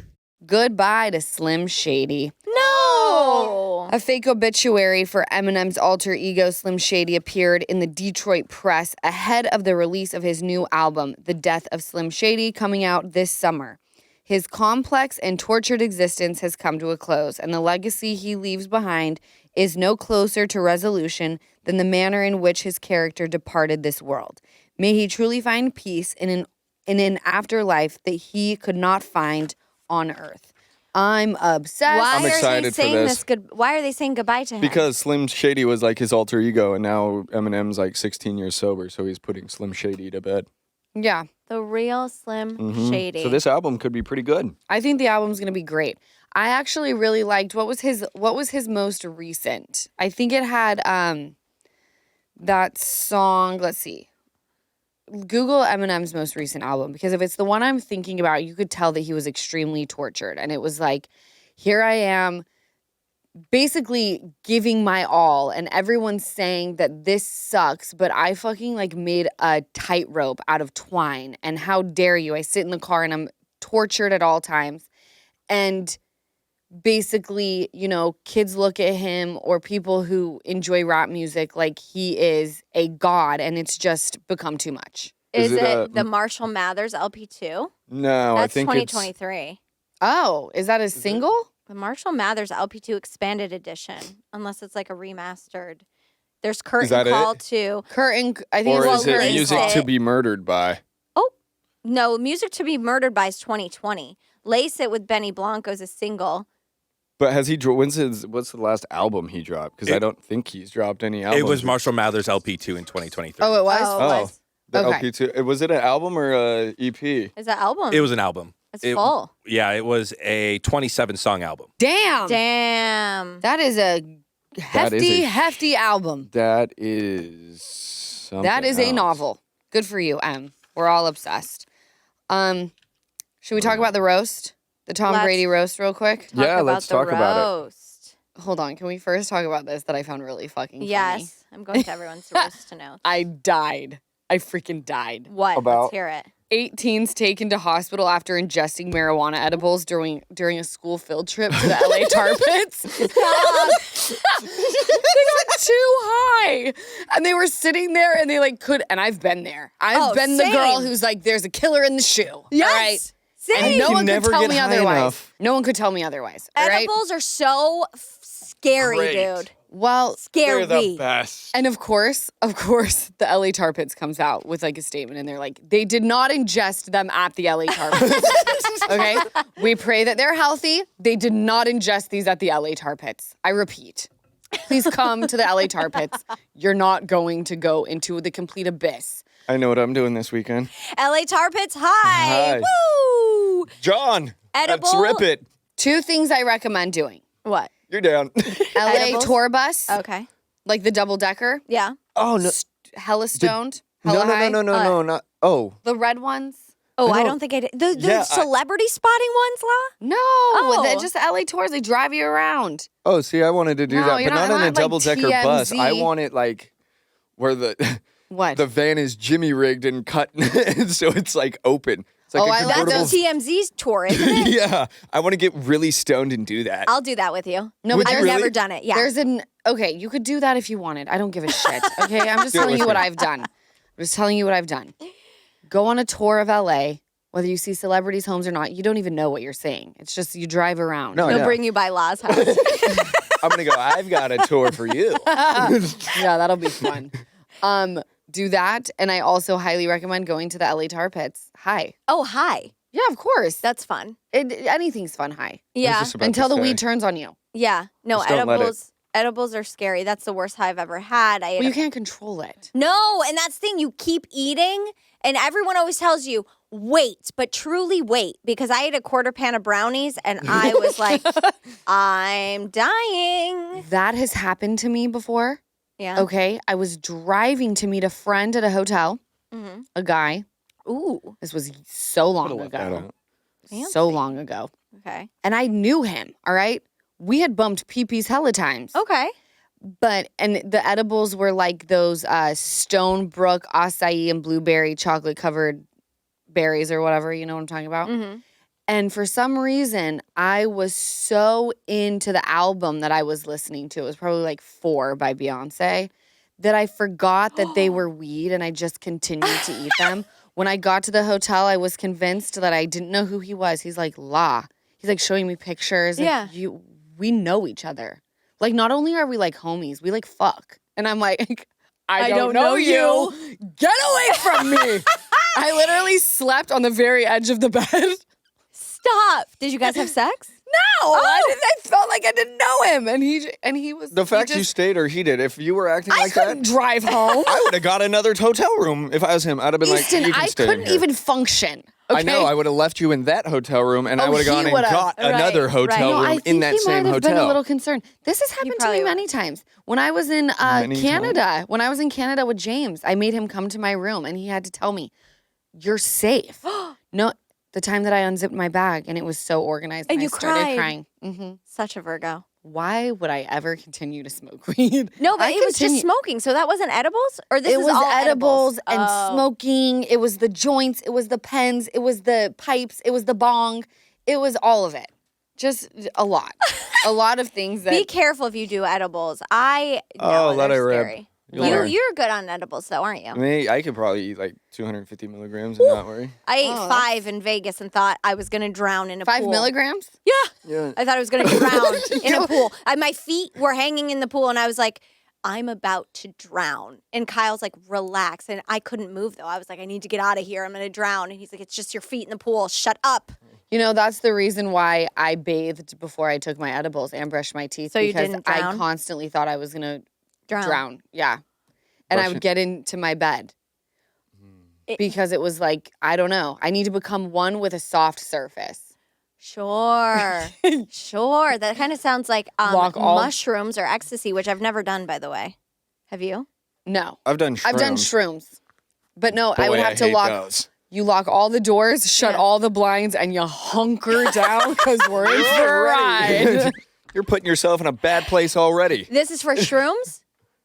Goodbye to Slim Shady. No! A fake obituary for Eminem's alter ego Slim Shady appeared in the Detroit press ahead of the release of his new album, The Death of Slim Shady, coming out this summer. His complex and tortured existence has come to a close, and the legacy he leaves behind is no closer to resolution than the manner in which his character departed this world. May he truly find peace in an afterlife that he could not find on Earth. I'm obsessed. Why I'm are excited they for saying this. Why are they saying goodbye to him? Because Slim Shady was like his alter ego, and now Eminem's like 16 years sober, so he's putting Slim Shady to bed. Yeah, the real Slim Shady. So this album could be pretty good. I think the album's gonna be great. I actually really liked what was his most recent. I think it had that song. Let's see. Google Eminem's most recent album, because if it's the one I'm thinking about, you could tell that he was extremely tortured. And it was like, here I am basically giving my all, and everyone's saying that this sucks, but I fucking like made a tightrope out of twine. And how dare you? I sit in the car and I'm tortured at all times. And basically, you know, kids look at him, or people who enjoy rap music, like he is a god, and it's just become too much. Is Is it it the Marshall Mathers LP2? No, I That's think 2023. Oh, is that a single? The Marshall Mathers LP2 expanded edition, unless it's like a remastered. There's Curtain that Call it? too. Curtain, I think Or it's is it Curtain Music Call. to Be Murdered By? Oh, no, Music to Be Murdered By is 2020. Lace It with Benny Blanco is a single. But has he? What's the last album he dropped? Because I don't think he's dropped any albums. It was Marshall Mathers LP2 in 2023. Oh, it was? Oh, it Oh, was. the Okay. LP2. Was it an album or a E EP? Is that album? It was an album. It's It- full. Yeah, it was a 27-song album. Damn. Damn. That is a hefty album. That is something That is a else. novel. Good for you, Em. We're all obsessed. Should we talk about the roast? The Tom Let's- Brady roast real quick? Talk Yeah, about let's the talk about it. roast. Hold on. Can we first talk about this that I found really fucking funny? Yes, I'm going to everyone's roast to know. I died. I freaking died. What? About- Let's hear it. 8 teens taken to hospital after ingesting marijuana edibles during a school field trip to the LA tar pits. They got too high. And they were sitting there and they like could, and I've been there. I've Oh, been the girl same. who's like, there's a killer in the shoe. Yes. All right? Same. And no You one could never tell get me high otherwise. enough. No one could tell me otherwise. All right? Edibles are so scary, Great. dude. Well, Scary. They're the best. and of course, the LA Tar Pits comes out with like a statement, and they're like, they did not ingest them at the LA Tar Pits. Okay? We pray that they're healthy. They did not ingest these at the LA Tar Pits. I repeat, please come to the LA Tar Pits. You're not going to go into the complete abyss. I know what I'm doing this weekend. LA Tar Pits, hi. Hi. Woo! John, Edible? let's rip it. 2 things I recommend doing. What? You're down. LA Edibles? tour bus, Okay. like the double decker, Yeah. Oh no! hella stoned, No, hella high. no, not. Oh, The red ones. Oh, I know. don't think I did. The Yeah, celebrity spotting ones, La? No, Oh. they're just LA tours. They drive you around. oh. See, I wanted to do No, that, you're but not not on a like double-decker bus. I TMZ. want it like where the What? the van is Jimmy rigged and cut, so it's like open. It's like Oh, a I like convertible. That's TMZ's tour, isn't it? Yeah, I want to get really stoned and do that. I'll do that with you. No, Would but you I've there's, really? never done it. Yeah. there's an okay. You could do that if you wanted. I don't give a shit. Okay, I'm just Do it telling with you what me. I've done. I'm just telling you what I've done. Go on a tour of LA. Whether you see celebrities' homes or not, you don't even know what you're seeing. It's just you drive around. No, They'll yeah. bring you by La's house. I'm going to go, I've got a tour for you. Yeah, that'll be fun. Do that. And I also highly recommend going to the LA Tar Pits. Hi. Oh, hi. Yeah, of course. That's fun. Anything's fun high. Yeah. just about Until to the say. weed turns on you. Yeah. No, Just don't let it. edibles are scary. That's the worst high I've ever had. Well, you can't control it. No, and that's the thing. You keep eating, and everyone always tells you, wait, but truly wait. Because I ate a quarter pan of brownies, and I was like, I'm dying. That has happened to me before. Yeah. Okay. I was driving to meet a friend at a hotel, Mm-hmm. a guy. Ooh. This was so long Could've left that ago. out. Fancy. So long ago. Okay. And I knew him. All right. We had bumped pee-pees hella times. Okay. And the edibles were like those Stonebrook acai and blueberry chocolate covered berries or whatever, you know what I'm talking about? Mm-hmm. And for some reason, I was so into the album that I was listening to. It was probably like 4 by Beyonce, that I forgot that they were weed and I just continued to eat them. When I got to the hotel, I was convinced that I didn't know who he was. He's like, La. He's like showing me pictures. Yeah. And we know each other. Like, not only are we like homies, we like fuck. And I'm like, I don't know you. Get away from me. I literally slept on the very edge of the bed. Stop. Did you guys have sex? No, I felt like I didn't know him, and he was The fact he you just, stayed or he did, if you were acting I like couldn't that, drive home. I would have got another hotel room if I was him. I'd have been Easton, like, you can I stay in couldn't here. even function. Okay? I know. I would have left you in that hotel room, and I Oh, would have he gone and would've. got Right, another right. hotel No, room I in think that he same might have been a hotel. little concerned. This has happened to probably me was. many times. When I was in Many Canada, when I was in Canada with James, I made him come to my room, and he had to tell me, "You're safe." No, the time that I unzipped my bag, and it was so organized, And I you started cried. crying. Hmm. Such a Virgo. Why would I ever continue to smoke weed? No, but I it was just continue- smoking. So that wasn't edibles? Or this it is was all edibles and Oh. smoking. It was the joints. It was the pens. It was the pipes. It was the bong. It was all of it. Just a lot. A lot of things that. Be careful if you do edibles. Oh, let they're it rip. scary. You'll learn. You're good on edibles though, aren't you? I mean, I could probably eat like 250 milligrams and not worry. I ate Oh, 5 in Vegas and thought I was gonna drown in a 5 pool. milligrams? Yeah. Yeah. I thought I was gonna drown in a pool. My feet were hanging in the pool and I was like, I'm about to drown. And Kyle's like, relax. And I couldn't move though. I was like, I need to get out of here. I'm gonna drown. And he's like, it's just your feet in the pool. Shut up. You know, that's the reason why I bathed before I took my edibles and brushed my teeth. So you because didn't I drown? constantly thought I was going to Drown. drown. Yeah. And I Brush would it. get into my bed. Because it was like, I don't know. I need to become one with a soft surface. Sure. Sure. That kind of sounds like Walk all- mushrooms or ecstasy, which I've never done, by the way. Have you? No. I've done shrooms. I've done shrooms. But no, I would Boy, have to hate lock. those. You lock all the doors, shut Yeah. all the blinds, and you hunker down because we're in for a ride. You're putting yourself in a bad place already. This is for shrooms?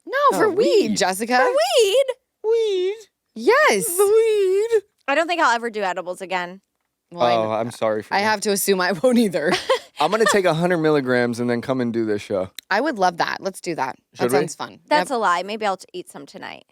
No, for weed, weed. Jessica. Weed. Weed. Yes. Weed. I don't think I'll ever do edibles again. Well, I Oh, know. I'm sorry for I that. have to assume I won't either. I'm going to take 100 milligrams and then come and do this show. I would love that. Let's do that. Should That we? sounds fun. That's a lie. Maybe I'll eat some tonight.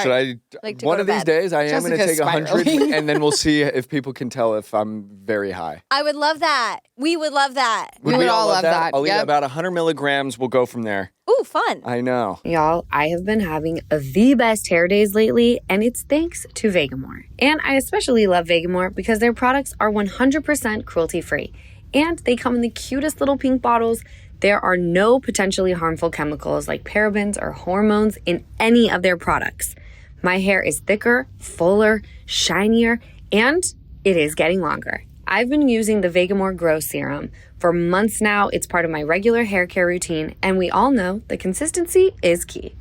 Should I? like to One go of to these bed. days, I am going to Jessica's take 100 spiraling. and then we'll see if people can tell if I'm very high. I would love that. We would love that. We would all love that. I'll eat Yep. about 100 milligrams. We'll go from there. Ooh, fun. I know. Y'all, I have been having the best hair days lately, and it's thanks to Vegamore. And I especially love Vegamore because their products are 100% cruelty-free. And they come in the cutest little pink bottles. There are no potentially harmful chemicals like parabens or hormones in any of their products. My hair is thicker, fuller, shinier, and it is getting longer. I've been using the Vegamore Grow Serum for months now. It's part of my regular hair care routine, and we all know the consistency is key.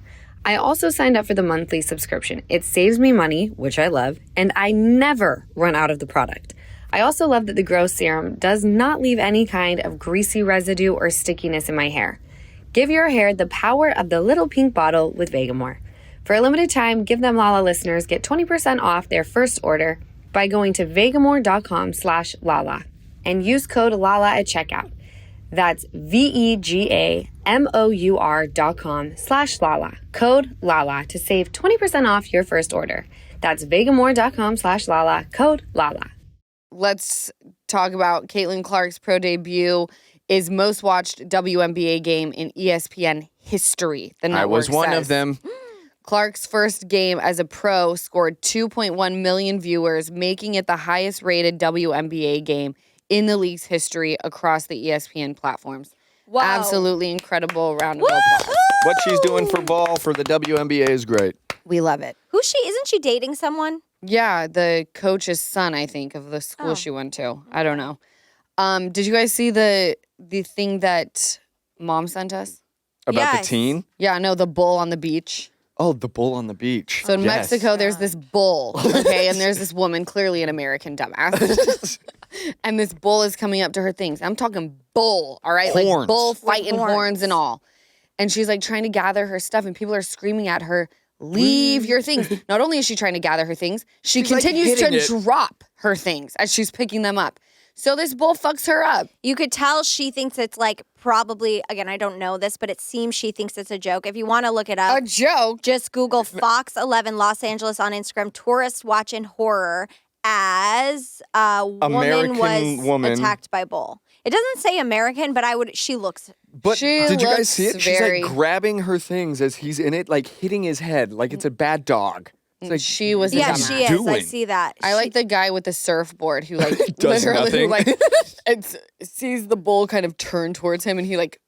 I also signed up for the monthly subscription. It saves me money, which I love, and I never run out of the product. I also love that the Grow Serum does not leave any kind of greasy residue or stickiness in my hair. Give your hair the power of the little pink bottle with Vegamore. For a limited time, Give Them Lala listeners get 20% off their first order by going to vegamore.com/Lala and use code LALA at checkout. That's VEGAMOUR.com/Lala. Code LALA to save 20% off your first order. That's vegamore.com/Lala, code Lala. Let's talk about Caitlin Clark's pro debut is most watched WNBA game in ESPN history. The network I was one says. of them. Clark's first game as a pro scored 2.1 million viewers, making it the highest rated WNBA game in the league's history across the ESPN platforms. Wow. Absolutely incredible round of applause. What she's doing for ball for the WNBA is great. We love it. Who's she? Isn't she dating someone? Yeah, the coach's son, I think, of the school she went to. I don't know. Did you guys see the thing that Mom sent us? About Yes. the teen? Yeah, no, the bull on the beach. Oh, the bull on the beach. So in Yes. Mexico, there's this bull, okay? And there's this woman, clearly an American dumbass. And this bull is coming up to her things. I'm talking bull, all right? Like Horns. bull fighting horns. horns and all. And she's like trying to gather her stuff, and people are screaming at her, leave your things. Not only is she trying to gather her things, she She's, like, continues to hitting it. drop her things as she's picking them up. So this bull fucks her up. You could tell she thinks it's like probably, again, I don't know this, but it seems she thinks it's a joke. If you want to look it up, A joke. just Google Fox 11 Los Angeles on Instagram, tourists watch in horror as a American woman was woman. attacked by bull. It doesn't say American, but she looks, But She did you guys looks see it? She's very- like grabbing her things as he's in it, like hitting his head like it's a bad dog. It's like, She was a yeah, dumbass. she is. I doing? see that. I like the guy with the surfboard who like Does literally nothing. like sees the bull kind of turn towards him and he like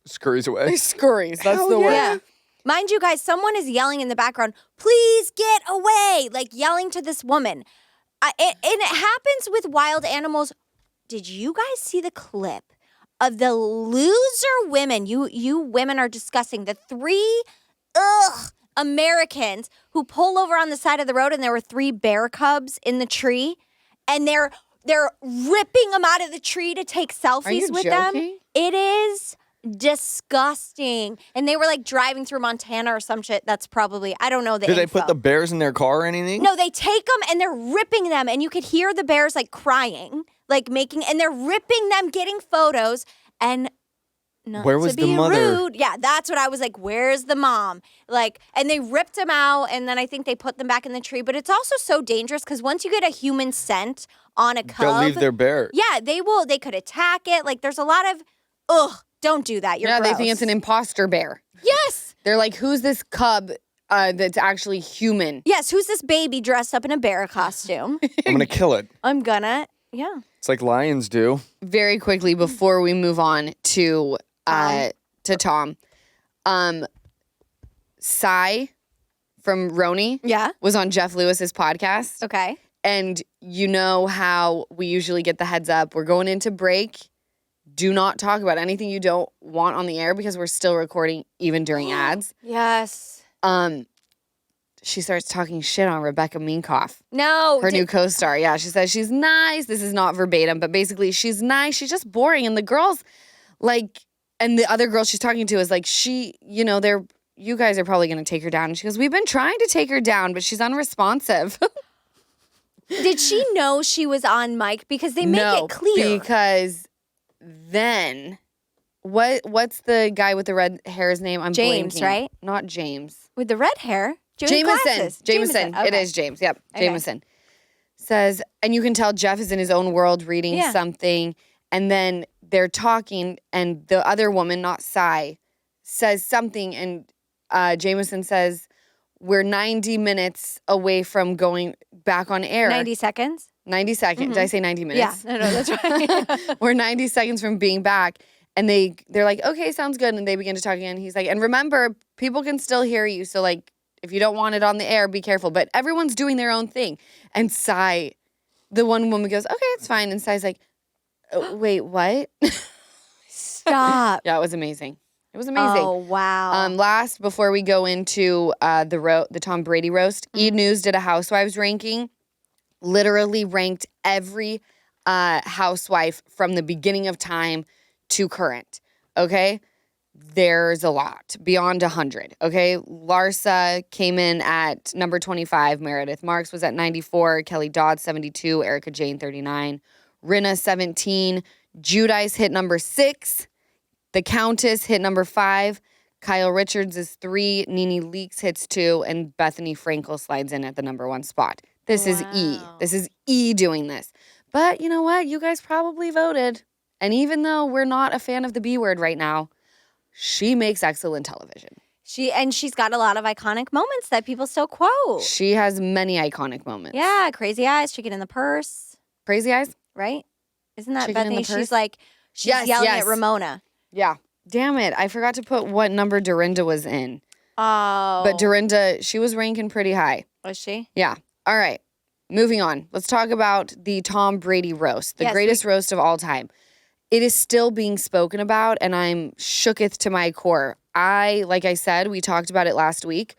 scurries away. scurries. That's Hell the word. Yeah. Mind you, guys, someone is yelling in the background, please get away, like yelling to this woman. And it happens with wild animals. Did you guys see the clip of the loser women? You women are disgusting. The three Americans who pull over on the side of the road and there were 3 bear cubs in the tree and they're ripping them out of the tree to take selfies you with them. joking? It is disgusting. And they were like driving through Montana or some shit. That's probably, I don't know the Did they info. put the bears in their car or anything? No, they take them and they're ripping them, and you could hear the bears like crying, like and they're ripping them, getting photos, and not Where was to the be mother? rude. Yeah, that's what I was like. Where's the mom? Like, and they ripped them out, and then I think they put them back in the tree. But it's also so dangerous because once you get a human scent on a cub, They'll leave their bear. yeah, they will. They could attack it. Like, there's a lot of don't do that. You're Yeah, gross. they think it's an imposter bear. Yes. They're like, who's this cub that's actually human? Yes, who's this baby dressed up in a bear costume? I'm gonna kill it. I'm gonna, yeah. It's like lions do. Very quickly before we move on to Tom, Sai from RHONY Yeah. was on Jeff Lewis's podcast. Okay. And you know how we usually get the heads up. We're going into break. Do not talk about anything you don't want on the air because we're still recording even during ads. Yes. She starts talking shit on Rebecca Minkoff, No. her new co-star. Yeah, she says she's nice. This is not verbatim, but basically she's nice. She's just boring. And the girls, like, and the other girl she's talking to is like, you guys are probably going to take her down. And she goes, we've been trying to take her down, but she's unresponsive. Did she know she was on mic? Because they make No, it clear. because then what's the guy with the red hair's name? I'm James, blanking. right? Not James. With the red hair. Jameson. Jameson. It Okay. is James. Yep. Okay. Jameson. Says, and you can tell Jeff is in his own world reading Yeah. something. And then they're talking, and the other woman, not Sai, says something. And Jameson says, we're 90 minutes away from going back on air. 90 seconds. 90 seconds. Did I say 90 minutes? Yeah. No, that's right. We're 90 seconds from being back. And they're like, okay, sounds good. And they begin to talk again. He's like, and remember, people can still hear you. So, like, if you don't want it on the air, be careful. But everyone's doing their own thing. And Sai, the one woman goes, okay, it's fine. And Sai's like, wait, what? Stop. Yeah, it was amazing. It was amazing. Oh, wow. Last, before we go into the Tom Brady roast, E! News did a Housewives ranking, literally ranked every housewife from the beginning of time to current, okay? There's a lot, beyond 100, okay? Larsa came in at number 25. Meredith Marks was at 94. Kelly Dodd, 72. Erica Jane, 39. Rinna, 17. Judice hit number 6. The Countess hit number 5. Kyle Richards is 3, Nene Leakes hits 2, and Bethany Frankel slides in at the number 1 spot. This is E. This is E doing this. But you know what? You guys probably voted. And even though we're not a fan of the B word right now, she makes excellent television. She's got a lot of iconic moments that people still quote. She has many iconic moments. Yeah, crazy eyes, chicken in the purse, Crazy Eyes? right? Isn't that Chicken in the Bethany? purse? She's like, she's yelling at Ramona. Yeah. Damn it. I forgot to put what number Dorinda was in. Oh. But Dorinda, she was ranking pretty high. Was she? Yeah. All right. Moving on. Let's talk about the Tom Brady roast, the greatest roast of all time. It is still being spoken about, and I'm shooketh to my core. Like I said, we talked about it last week.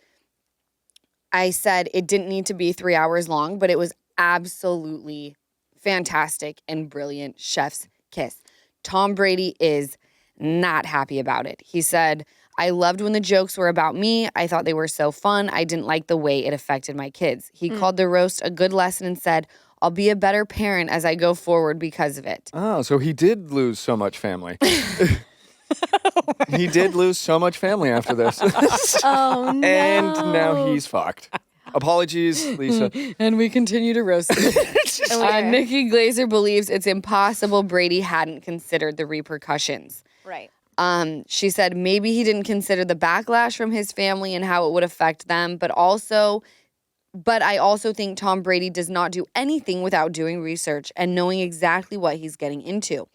I said it didn't need to be 3 hours long, but it was absolutely fantastic and brilliant. Chef's kiss. Tom Brady is not happy about it. He said, I loved when the jokes were about me. I thought they were so fun. I didn't like the way it affected my kids. He called the roast a good lesson and said, I'll be a better parent as I go forward because of it. Oh, so he did lose so much family. He did lose so much family after this. Oh, no. And now he's fucked. Apologies, Lisa. And we continue to roast him. Nikki Glaser believes it's impossible Brady hadn't considered the repercussions. Right. She said maybe he didn't consider the backlash from his family and how it would affect them, but I also think Tom Brady does not do anything without doing research and knowing exactly what he's getting into.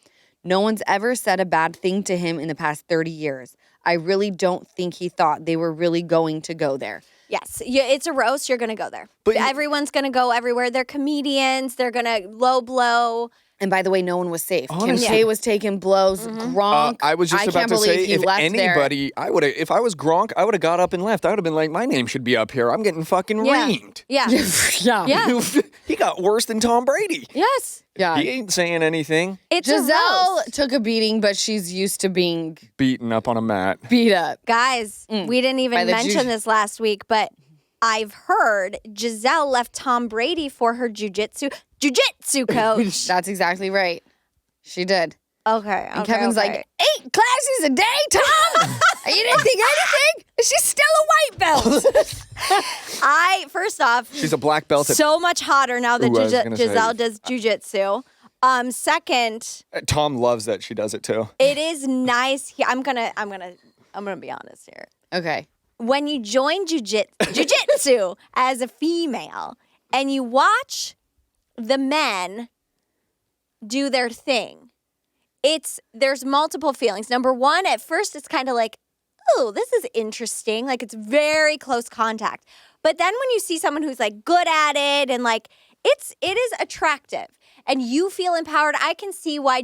No one's ever said a bad thing to him in the past 30 years. I really don't think he thought they were really going to go there. Yes, it's a roast. You're going to go there. But everyone's going to go everywhere. They're comedians. They're going to low blow. And by the way, no one was safe. Kim Honestly. K was taking blows. Gronk. I was just about can't to believe say, he if left anybody, I would have. If I was Gronk, I would have got up and left. I would have been like, my name should be up here. I'm getting fucking reamed. Yeah. Yeah. Yeah. He got worse than Tom Brady. Yes. Yeah. He ain't saying anything. It's a Giselle roast. took a beating, but she's used to being Beaten up on a mat. beat up. Guys, we didn't By even the mention this last week, but I've heard Giselle left Tom Brady for her jujitsu coach. That's exactly right. She did. Okay. And Kevin's like, 8 classes a day, Tom? You didn't think anything? She's still a white belt. First off, She's a black belt. so much hotter now that Ooh, I was gonna say- Giselle does jujitsu. Second, Tom loves that she does it too. it is nice. I'm gonna be honest here. Okay. When you join jujitsu as a female and you watch the men do their thing, there's multiple feelings. Number one, at first it's kind of like, oh, this is interesting. Like it's very close contact. But then when you see someone who's like good at it and like it is attractive and you feel empowered, I can see why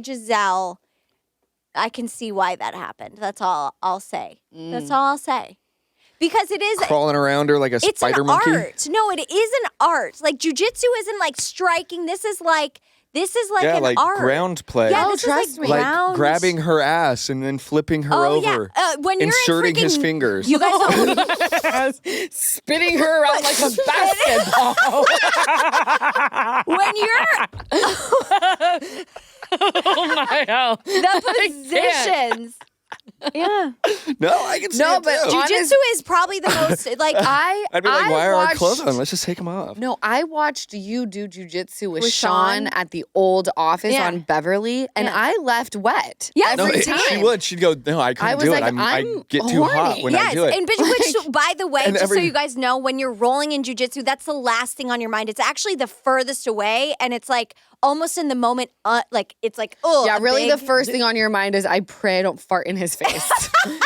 that happened. That's all I'll say. That's all I'll say. Because it is Crawling around her like a it's spider an monkey. art. No, it is an art. Like jujitsu isn't like striking. This is like Yeah, an like art. ground play. Yeah, Oh, this trust is me. like Like ground. grabbing her ass and then flipping her over. Yeah. When you're inserting in his freaking- fingers. You guys know Spinning her around like a basketball. when you're Oh my hell. the positions. Yeah. No, I can see No, it but too. Jujitsu is probably the most like I'd be like, why are our watched- clothes on? Let's just take them off. No, I watched you do jujitsu with With Sean Sean? at the old office Yeah. on Beverly, and Yeah. I left wet. Yes, No, every me time. she would. She'd go, no, I couldn't I was do like, it. I I'm get too hot horny. when yes, I do it. and which by the way, And just so every- you guys know, when you're rolling in jujitsu, that's the last thing on your mind. It's actually the furthest away, and it's like almost in the moment, like it's like oh Yeah, really, big, the first thing on your mind is I pray I don't fart in his face.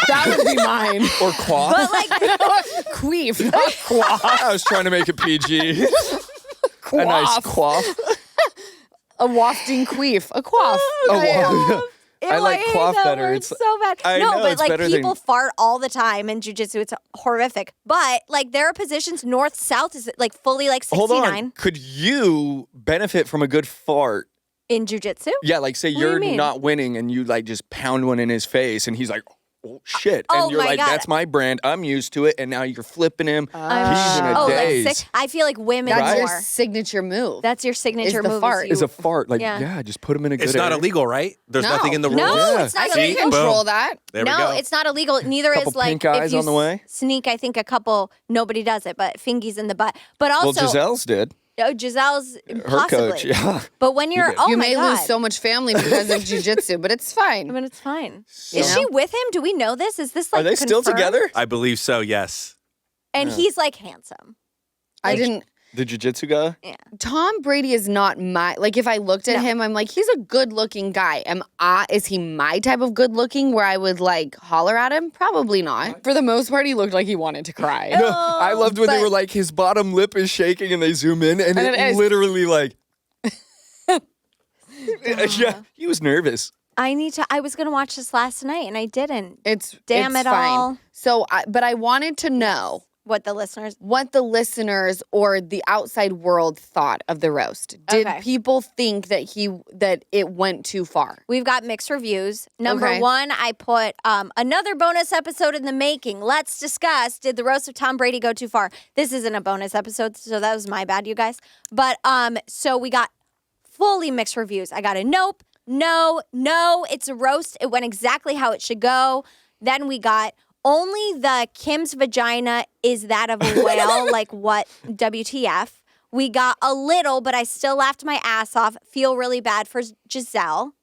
That would be mine. Or quaff. But like Queef, not quaff. I was trying to make it PG. A nice quaff. A wafting queef. A quaff. Oh, Ew, I like hate quaff that better. word It's so bad. I No, know, but it's like better people than- fart all the time in jujitsu. It's horrific. But like there are positions north south is like fully like Hold 69 on. Could you benefit from a good fart? in jujitsu. Yeah, like say do you you're mean? not winning and you like just pound one in his face and he's like, oh, shit. Oh, And you're my like, God. that's my brand. I'm used to it. And now you're flipping him. He's in a like daze. sick. I feel like women That's your more. signature move. That's your signature Is the move. fart. You, Is a fart. Like, Yeah. yeah, just put him in a good It's not area. illegal, right? There's No. nothing in the rules. no, Yeah. it's not I illegal. can See? control Boom. that. There we No, go. it's not illegal. Neither Couple is like pink if eyes you on the way. sneak. I think a couple. Nobody does it, but fingies in the butt. But Well, also, Giselle's did. Giselle's Her possibly. coach, yeah. But when you're, did. oh You my may God. lose so much family because of jujitsu, but it's fine. But it's fine. You Is know? she with him? Do we know this? Is this like Are they still confirmed? together? I believe so, yes. And he's like handsome. I didn't. The jiu-jitsu guy? Tom Brady is not my like. If I looked at him, I'm like, he's a good-looking guy. Is he my type of good-looking where I would like holler at him? Probably not. For the most part, he looked like he wanted to cry. No, I loved when they but- were like, his bottom lip is shaking and they zoom in and And it it is. literally like. Yeah, he was nervous. I was gonna watch this last night and I didn't. It's Damn it's it fine. all. So, but I wanted to know What the listeners? what the listeners or the outside world thought of the roast. Did Okay. people think that it went too far? We've got mixed reviews. Number Okay. 1, I put another bonus episode in the making. Let's discuss, did the roast of Tom Brady go too far? This isn't a bonus episode, so that was my bad, you guys. But so we got fully mixed reviews. I got a nope, no, it's a roast. It went exactly how it should go. Then we got only the Kim's vagina is that of a whale, like what WTF. We got a little, but I still laughed my ass off. Feel really bad for Giselle.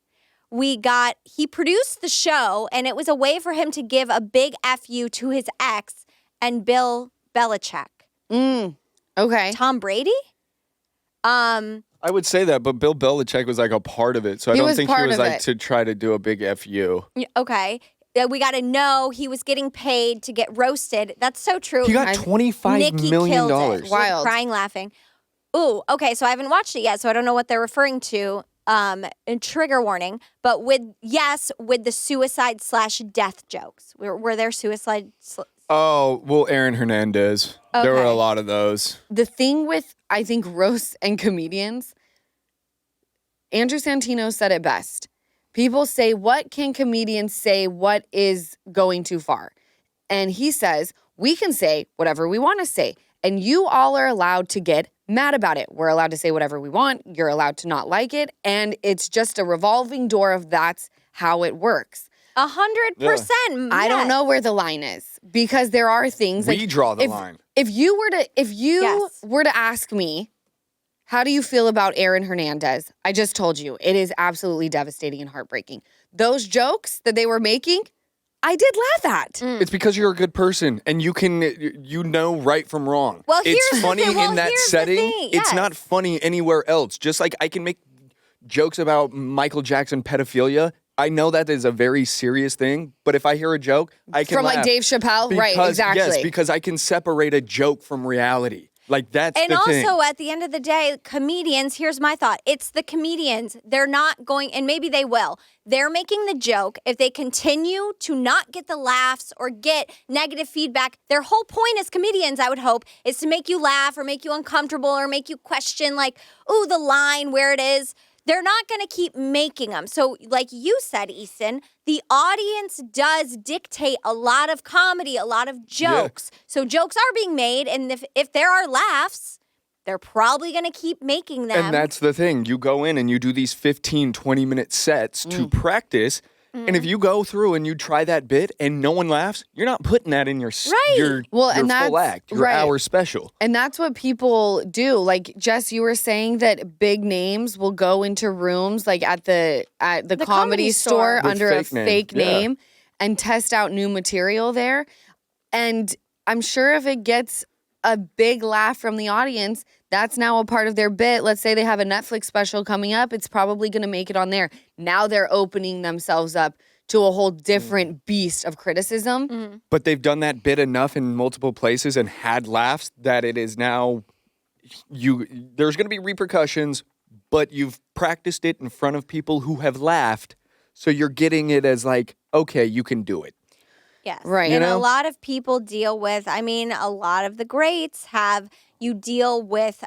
We got, he produced the show, and it was a way for him to give a big FU to his ex and Bill Belichick. Okay. Tom Brady? I would say that, but Bill Belichick was like a part of it. So I He don't was think he part was of like it. to try to do a big FU. Okay. We got to know he was getting paid to get roasted. That's so true. He got $25 Nikki million. killed it. Wild. Crying, laughing. Ooh, okay. So I haven't watched it yet, so I don't know what they're referring to. And trigger warning. But with the suicide/death jokes. Were there suicide? Oh, well, Aaron Hernandez. There were Okay. a lot of those. The thing with, I think, roasts and comedians, Andrew Santino said it best. People say, what can comedians say? What is going too far? And he says, we can say whatever we want to say. And you all are allowed to get mad about it. We're allowed to say whatever we want. You're allowed to not like it. And it's just a revolving door of that's how it works. 100%. I don't yes. know where the line is because there are things We like draw the if, line. If you Yes. were to ask me, how do you feel about Aaron Hernandez? I just told you it is absolutely devastating and heartbreaking. Those jokes that they were making, I did laugh at. It's because you're a good person and you know right from wrong. Well, it's here's the funny thing. Well, in that here's the setting. thing. It's Yes. not funny anywhere else. Just like I can make jokes about Michael Jackson pedophilia. I know that is a very serious thing, but if I hear a joke, I can From laugh. like Dave Chappelle, right? Exactly. Yes, because I can separate a joke from reality. Like that's And the also, thing. at the end of the day, comedians, here's my thought. It's the comedians. They're not going, and maybe they will. They're making the joke. If they continue to not get the laughs or get negative feedback, their whole point as comedians, I would hope, is to make you laugh or make you uncomfortable or make you question, like, ooh, the line, where it is. They're not going to keep making them. So like you said, Easton, the audience does dictate a lot of comedy, a lot of jokes. So jokes are being made, and if there are laughs, they're probably going to keep making them. And that's the thing. You go in and you do these 15, 20-minute sets to practice. And if you go through and you try that bit and no one laughs, you're not putting that in your Right. Well, your and full that's- act, your right. hour special. And that's what people do. Like Jess, you were saying that big names will go into rooms like at the comedy comedy store store. under a With fake name. fake Yeah. name and test out new material there. And I'm sure if it gets a big laugh from the audience, that's now a part of their bit. Let's say they have a Netflix special coming up, it's probably going to make it on there. Now they're opening themselves up to a whole different beast of criticism. But they've done that bit enough in multiple places and had laughs that it is now there's going to be repercussions, but you've practiced it in front of people who have laughed. So you're getting it as like, okay, you can do it. Yes. Right. And You know? a lot of people deal with, I mean, a lot of the greats you deal with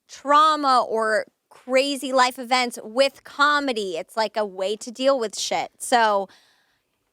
trauma or crazy life events with comedy. It's like a way to deal with shit. So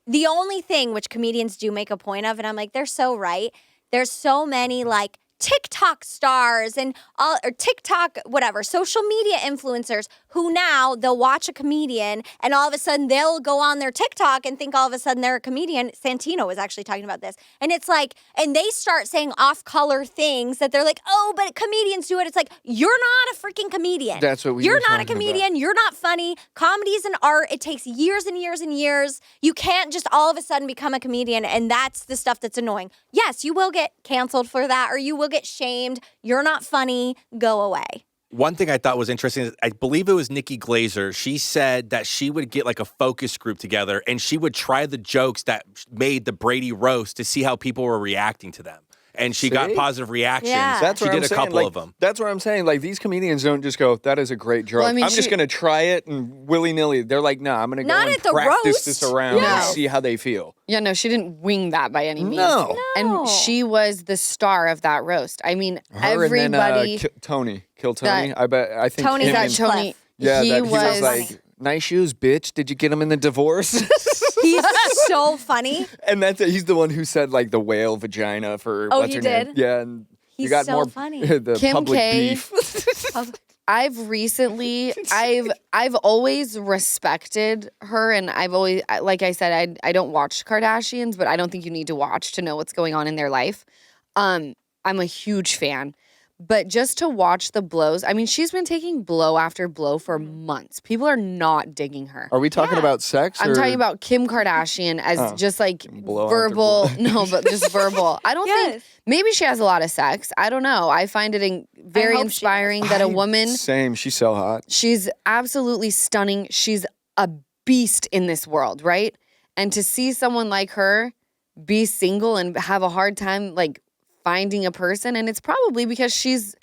the only thing which comedians do make a point of, and I'm like, they're so right. There's so many like TikTok stars and all, or TikTok, whatever, social media influencers who now they'll watch a comedian and all of a sudden they'll go on their TikTok and think all of a sudden they're a comedian. Santino was actually talking about this. And it's like, and they start saying off-color things that they're like, oh, but comedians do it. It's like, you're not a freaking comedian. That's what we You're were not a talking comedian. about. You're not funny. Comedy is an art. It takes years and years and years. You can't just all of a sudden become a comedian, and that's the stuff that's annoying. Yes, you will get canceled for that, or you will get shamed. You're not funny. Go away. One thing I thought was interesting is I believe it was Nikki Glaser. She said that she would get like a focus group together and she would try the jokes that made the Brady roast to see how people were reacting to them. And she got positive reactions. Yeah. That's She what did I'm a saying. couple Like, of them. That's what I'm saying. Like, these comedians don't just go, that is a great joke. Well, I mean, I'm just going to try it and willy-nilly. They're like, nah, I'm going to go Not and at the practice this roast. around and Yes. see how they feel. Yeah, no, she didn't wing that by any means. No. And she was the star of that roast. I mean, Her everybody. and then, Tony. Kill Tony. I think Tony's him that and- show- Tony. Yeah, he that he was was like, nice shoes, bitch. Did you get them in the divorce? He's so funny. And he's the one who said like the whale vagina for Oh, what's he her name? did? Yeah, and you He's got so more funny. the Kim public K. beef. I've recently, I've always respected her, and I've always, like I said, I don't watch Kardashians, but I don't think you need to watch to know what's going on in their life. I'm a huge fan. But just to watch the blows, I mean, she's been taking blow after blow for months. People are not digging her. Are we talking about sex? I'm or- talking about Kim Kardashian as just like blow after verbal. blow. No, but just verbal. I don't think, Yes. maybe she has a lot of sex. I don't know. I find it very hope she inspiring that a woman, Same. She's so hot. she's absolutely stunning. She's a beast in this world, right? And to see someone like her be single and have a hard time like finding a person, and it's probably because she's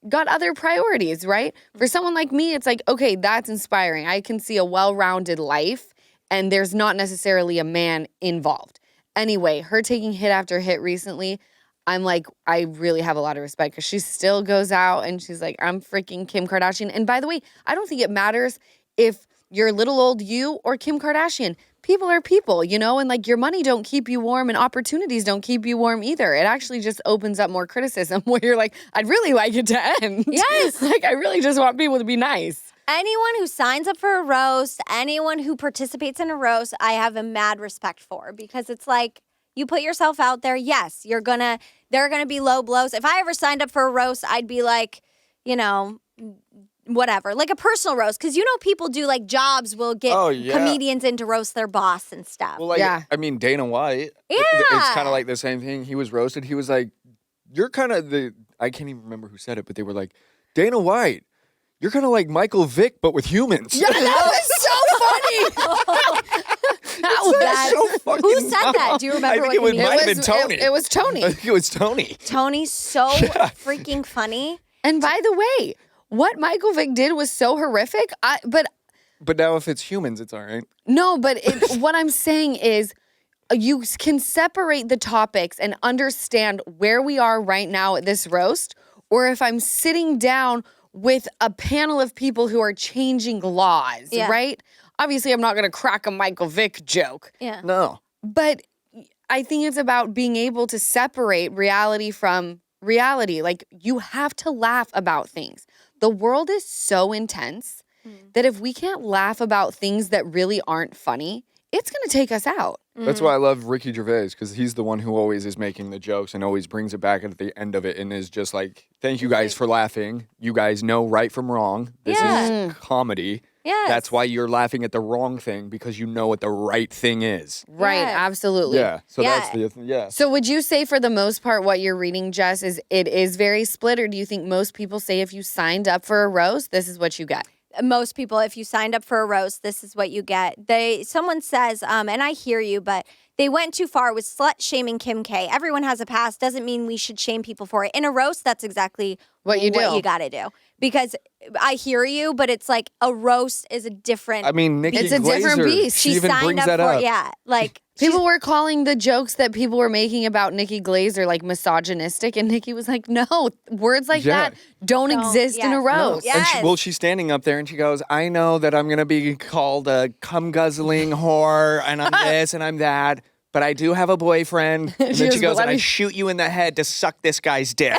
got other priorities, right? For someone like me, it's like, okay, that's inspiring. I can see a well-rounded life and there's not necessarily a man involved. Anyway, her taking hit after hit recently, I'm like, I really have a lot of respect because she still goes out and she's like, I'm freaking Kim Kardashian. And by the way, I don't think it matters if you're little old you or Kim Kardashian. People are people, you know, and like your money don't keep you warm and opportunities don't keep you warm either. It actually just opens up more criticism where you're like, I'd really like it to end. Yes. Like, I really just want people to be nice. Anyone who signs up for a roast, anyone who participates in a roast, I have a mad respect for, because it's like you put yourself out there. Yes, there are gonna be low blows. If I ever signed up for a roast, I'd be like, you know, whatever, like a personal roast, because you know people do like jobs will get Oh, yeah. comedians in to roast their boss and stuff. Well, like, Yeah. I mean, Dana White. Yeah. It's kind of like the same thing. He was roasted. He was like, you're kind of I can't even remember who said it, but they were like, Dana White, you're kind of like Michael Vick, but with humans. Yeah, that was so funny. That was That's so fucking Who said that? Do you I remember think what it comedian? might have been Tony. It was Tony. I think it was Tony. Tony's so freaking funny. And by the way, what Michael Vick did was so horrific. But now if it's humans, it's all right. No, but what I'm saying is you can separate the topics and understand where we are right now at this roast, or if I'm sitting down with a panel of people who are changing laws, Yeah. right? Obviously, I'm not going to crack a Michael Vick joke, Yeah. No. but I think it's about being able to separate reality from reality. Like, you have to laugh about things. The world is so intense that if we can't laugh about things that really aren't funny, it's going to take us out. That's why I love Ricky Gervais, because he's the one who always is making the jokes and always brings it back at the end of it and is just like, thank you guys for laughing. You guys know right from wrong. This is comedy. Yes. That's why you're laughing at the wrong thing, because you know what the right thing is. Right, Yes. absolutely. Yeah. So Yeah. that's the, yeah. So would you say for the most part what you're reading, Jess, is it is very split, or do you think most people say if you signed up for a roast, this is what you get? Most people, if you signed up for a roast, this is what you get. Someone says, and I hear you, but they went too far with slut shaming Kim K. Everyone has a past. Doesn't mean we should shame people for it. In a roast, that's exactly What you do. What you got to do. Because I hear you, but it's like a roast is a different. I mean, Nikki It's a different Glaser, beast. She she even signed brings up that for up. yeah, like People were calling the jokes that people were making about Nikki Glaser like misogynistic, and Nikki was like, "No, words like Yeah. that don't exist in a yes. roast." Yeah. And Yes. she's standing up there and she goes, I know that I'm going to be called a cum guzzling whore and I'm this and I'm that, but I do have a boyfriend. And She then she goes, goes, "But let and I me-" shoot you in the head to suck this guy's dick.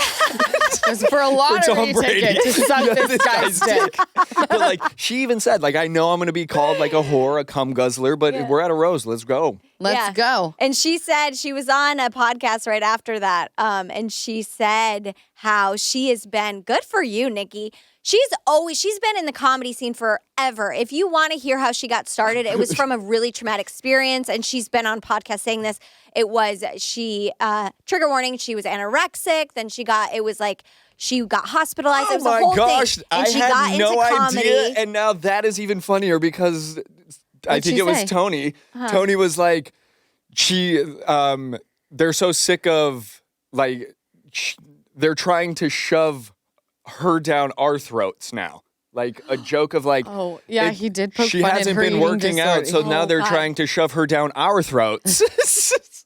Just for a lottery Tom Brady. ticket to suck Yeah, this guy's dick. But like, she even said, like, I know I'm going to be called like a whore, a cum guzzler, but we're at a roast. Let's go. Let's Yeah. go. And she said she was on a podcast right after that. And she said how she has been good for you, Nikki. She's been in the comedy scene forever. If you want to hear how she got started, it was from a really traumatic experience. And she's been on podcasts saying this. It was trigger warning. She was anorexic. Then she got hospitalized. It was a my whole gosh, thing. And I she had got no into comedy. idea. And now that is even funnier because I What'd think she it was say? Tony. Tony was like, they're so sick of like, they're trying to shove her down our throats now. Like a joke of like, Oh, yeah, he did poke she fun at hasn't her been eating working out, so disorder. now Oh, they're God. trying to shove her down our throats.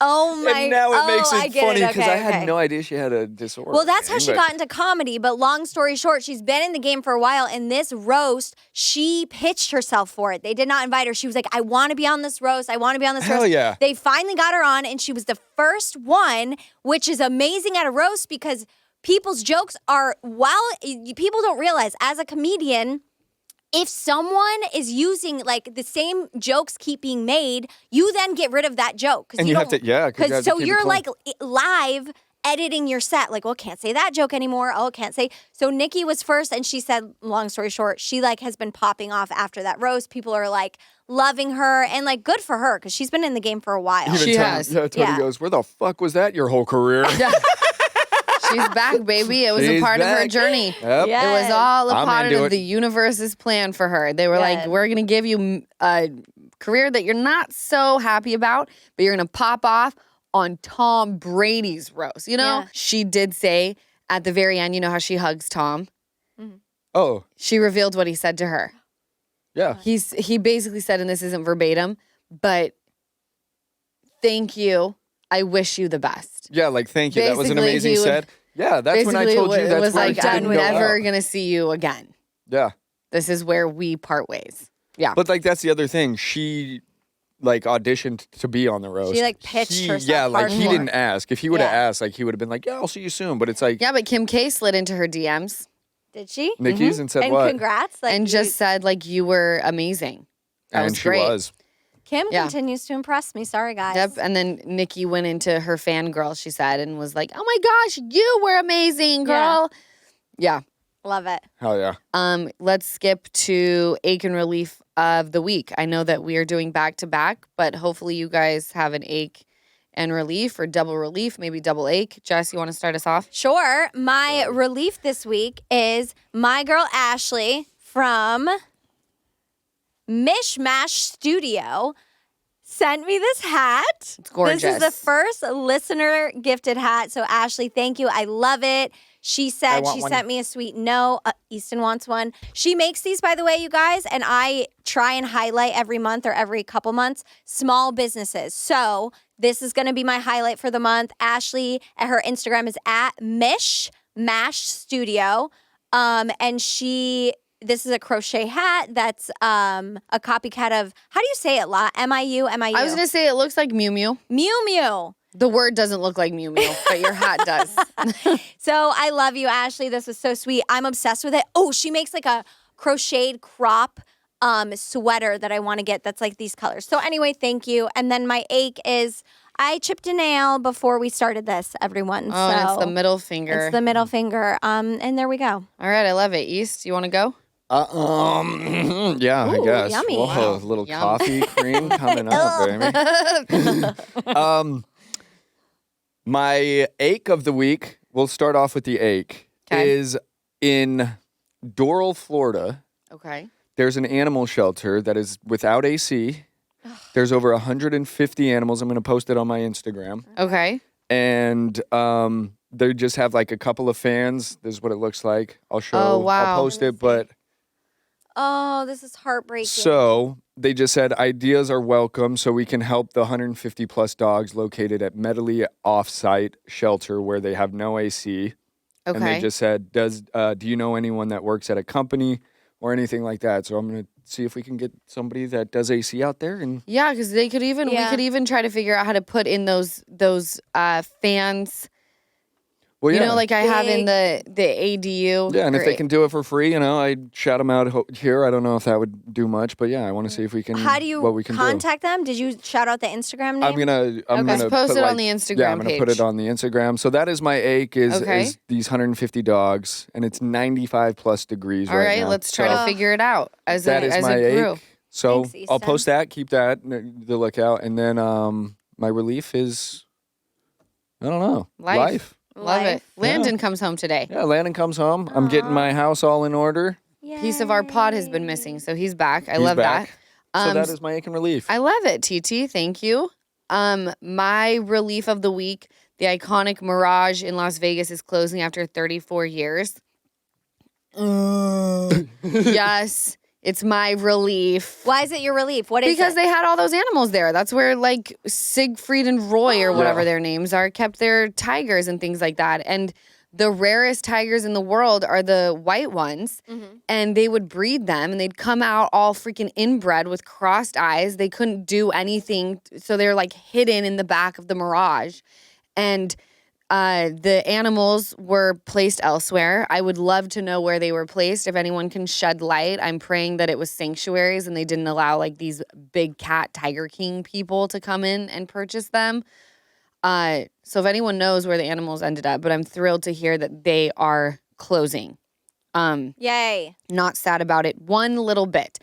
Oh my! And now it makes I it get funny because okay, I had okay. no idea she had a disorder. Well, that's how thing, she but- got into comedy. But long story short, she's been in the game for a while. And this roast, she pitched herself for it. They did not invite her. She was like, I want to be on this roast. I want to be on this Hell roast. yeah. They finally got her on, and she was the first one, which is amazing at a roast because people's jokes are, people don't realize, as a comedian, if someone is using like the same jokes keep being made, you then get rid of that joke. And you have to, yeah. 'cause you have to so keep it you're clean. like live editing your set. Like, well, can't say that joke anymore. Oh, can't say. So Nikki was first, and she said, long story short, she like has been popping off after that roast. People are like loving her, and like good for her because she's been in the game for a while. Even She Tony, has. Yeah, Tony Yeah. goes, where the fuck was that your whole career? She's back, baby. It was a She's part of her back. journey. Yep. Yeah. It was all a I'm part into of it. the universe's plan for her. They were Yeah. like, we're going to give you a career that you're not so happy about, but you're going to pop off on Tom Brady's roast. You know, Yeah. she did say at the very end, you know how she hugs Tom? Oh, She revealed what he said to her. yeah. He basically said, and this isn't verbatim, but thank you. I wish you the best. Yeah, like, thank you. That was an Basically, amazing he would- set. Yeah, that's when I Basically, told you it that's was where like, it I'm didn't go never out. going to see you again. Yeah. This is where we part ways. Yeah. But like, that's the other thing. She like auditioned to be on the roast. She, like, pitched herself Yeah, like he hardcore. didn't ask. If he would have Yeah. asked, like he would have been like, yeah, I'll see you soon. But it's like Yeah, but Kim K slid into her DMs Did she? Nikki's and said And what? congrats. Like, and just said, like, you were amazing. That and was she great. was. Kim Yeah. continues to impress me. Sorry, guys. Yep. And then Nikki went into her fangirl, she said, and was like, oh my gosh, you were amazing, girl. Yeah. Love it. Hell yeah. Let's skip to ache and relief of the week. I know that we are doing back to back, but hopefully you guys have an ache and relief or double relief, maybe double ache. Jess, you want to start us off? Sure. My relief this week is my girl Ashley from Mishmash Studio sent me this hat. It's gorgeous. This is the first listener gifted hat. So Ashley, thank you. I love it. She said want she one. sent me a sweet note. Easton wants one. She makes these, by the way, you guys, and I try and highlight every month or every couple months small businesses. So this is going to be my highlight for the month. Ashley, at her Instagram is at Mishmash Studio, and this is a crochet hat that's a copycat of, how do you say it, M-I-U? M-I-U? I was going to say it looks like Mew Mew. Mew Mew. The word doesn't look like Mew Mew, but your hat does. So I love you, Ashley. This was so sweet. I'm obsessed with it. Oh, she makes like a crocheted crop sweater that I want to get that's like these colors. So anyway, thank you. And then my ache is I chipped a nail before we started this, everyone. Oh, and it's So the middle finger. It's the middle finger. And there we go. All right, I love it. East, you want to go? Yeah, I Ooh, guess. yummy. Whoa, Wow. a little Yum. coffee cream coming up, baby. My ache of the week, we'll start off with the ache, 'Kay. is in Doral, Florida. Okay. There's an animal shelter that is without AC. There's over 150 animals. I'm going to post it on my Instagram. Okay. And they just have like a couple of fans. This is what it looks like. I'll show. Oh, wow. I'll post it, but Oh, this is heartbreaking. so they just said ideas are welcome, so we can help the 150 plus dogs located at Medley Offsite Shelter where they have no AC. Okay. And they just said, do you know anyone that works at a company or anything like that? So I'm gonna see if we can get somebody that does AC out there. And Yeah, because we could even try to figure out how to put in those fans. well, You yeah. know, like I have in the ADU. Yeah, and if they Great. can do it for free, I'd shout them out here. I don't know if that would do much, but yeah, I want to see if we can. How do you what we can contact them? Did you shout out the Instagram name? I'm gonna Just post put, it on like- the Instagram Yeah, I'm gonna put page. it on the Instagram. So that is my ache is Okay. these 150 dogs, and it's 95 plus degrees All right, now. let's try So to figure it out as that a is as my a group. ache. So Thanks, I'll Easton. post that. Keep that the lookout, and then my relief is I don't know Life. Love it. Life. Landon comes home today. Yeah, Landon comes home. I'm getting my house all in order. Piece of our pod has been missing, so he's back. I He's love back. that. So that is my ache and relief. I love it, TT. Thank you. My relief of the week, the iconic Mirage in Las Vegas is closing after 34 years. Yes, it's my relief. Why is it your relief? What is Because it? they had all those animals there. That's where like Siegfried and Roy or whatever Yeah. their names are kept their tigers and things like that. And the rarest tigers in the world are the white ones. And they would breed them and they'd come out all freaking inbred with crossed eyes. They couldn't do anything. So they're like hidden in the back of the Mirage. And the animals were placed elsewhere. I would love to know where they were placed. If anyone can shed light, I'm praying that it was sanctuaries and they didn't allow like these big cat Tiger King people to come in and purchase them. So if anyone knows where the animals ended up, but I'm thrilled to hear that they are closing. Yay. Not sad about it one little bit.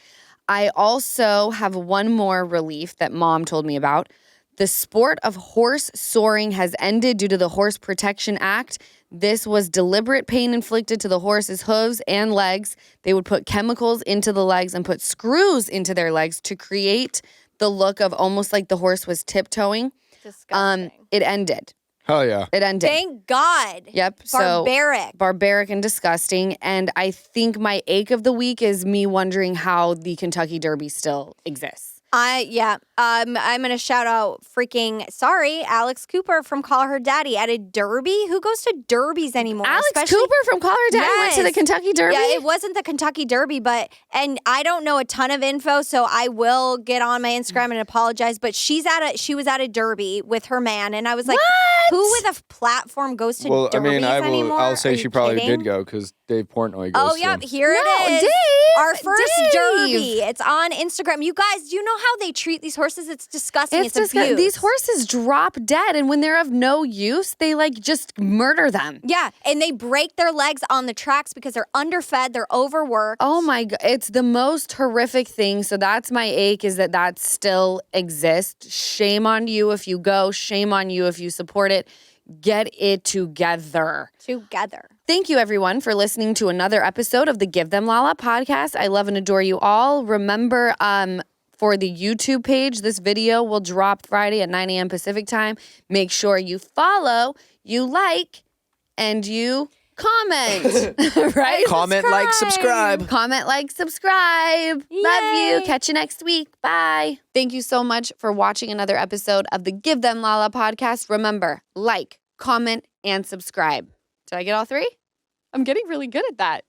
I also have one more relief that Mom told me about. The sport of horse soaring has ended due to the Horse Protection Act. This was deliberate pain inflicted to the horse's hooves and legs. They would put chemicals into the legs and put screws into their legs to create the look of almost like the horse was tiptoeing. Disgusting. It ended. Oh yeah. It ended. Thank God. Yep. So Barbaric. barbaric and disgusting. And I think my ache of the week is me wondering how the Kentucky Derby still exists. I'm gonna shout out sorry, Alex Cooper from Call Her Daddy at a derby. Who goes to derbies anymore? Alex Especially- Cooper from Call Her Daddy went to the Yes. Kentucky Derby. Yeah, it wasn't the Kentucky Derby, and I don't know a ton of info, so I will get on my Instagram and apologize. But she was at a derby with her man, and I was like, who with a platform goes to Well, I derbies mean, anymore? I'll say Are she you probably kidding? did go because Dave Portnoy goes. Oh, yeah, so. here No, it is. Dave, Our first Dave. derby. It's on Instagram. You guys, do you know how they treat these horses? It's disgusting. It's disgusting. abuse. These horses drop dead, and when they're of no use, they like just murder them. Yeah, and they break their legs on the tracks because they're underfed, they're overworked. Oh my God. It's the most horrific thing. So that's my ache is that still exists. Shame on you if you go. Shame on you if you support it. Get it together. Together. Thank you, everyone, for listening to another episode of the Give Them Lala podcast. I love and adore you all. Remember, for the YouTube page, this video will drop Friday at 9 a.m. Pacific time. Make sure you follow, you like, and you comment. Right? Comment, like, subscribe. Comment, like, subscribe. Love you. Yay. Catch you next week. Bye. Thank you so much for watching another episode of the Give Them Lala podcast. Remember, like, comment, and subscribe. Did I get all three? I'm getting really good at that.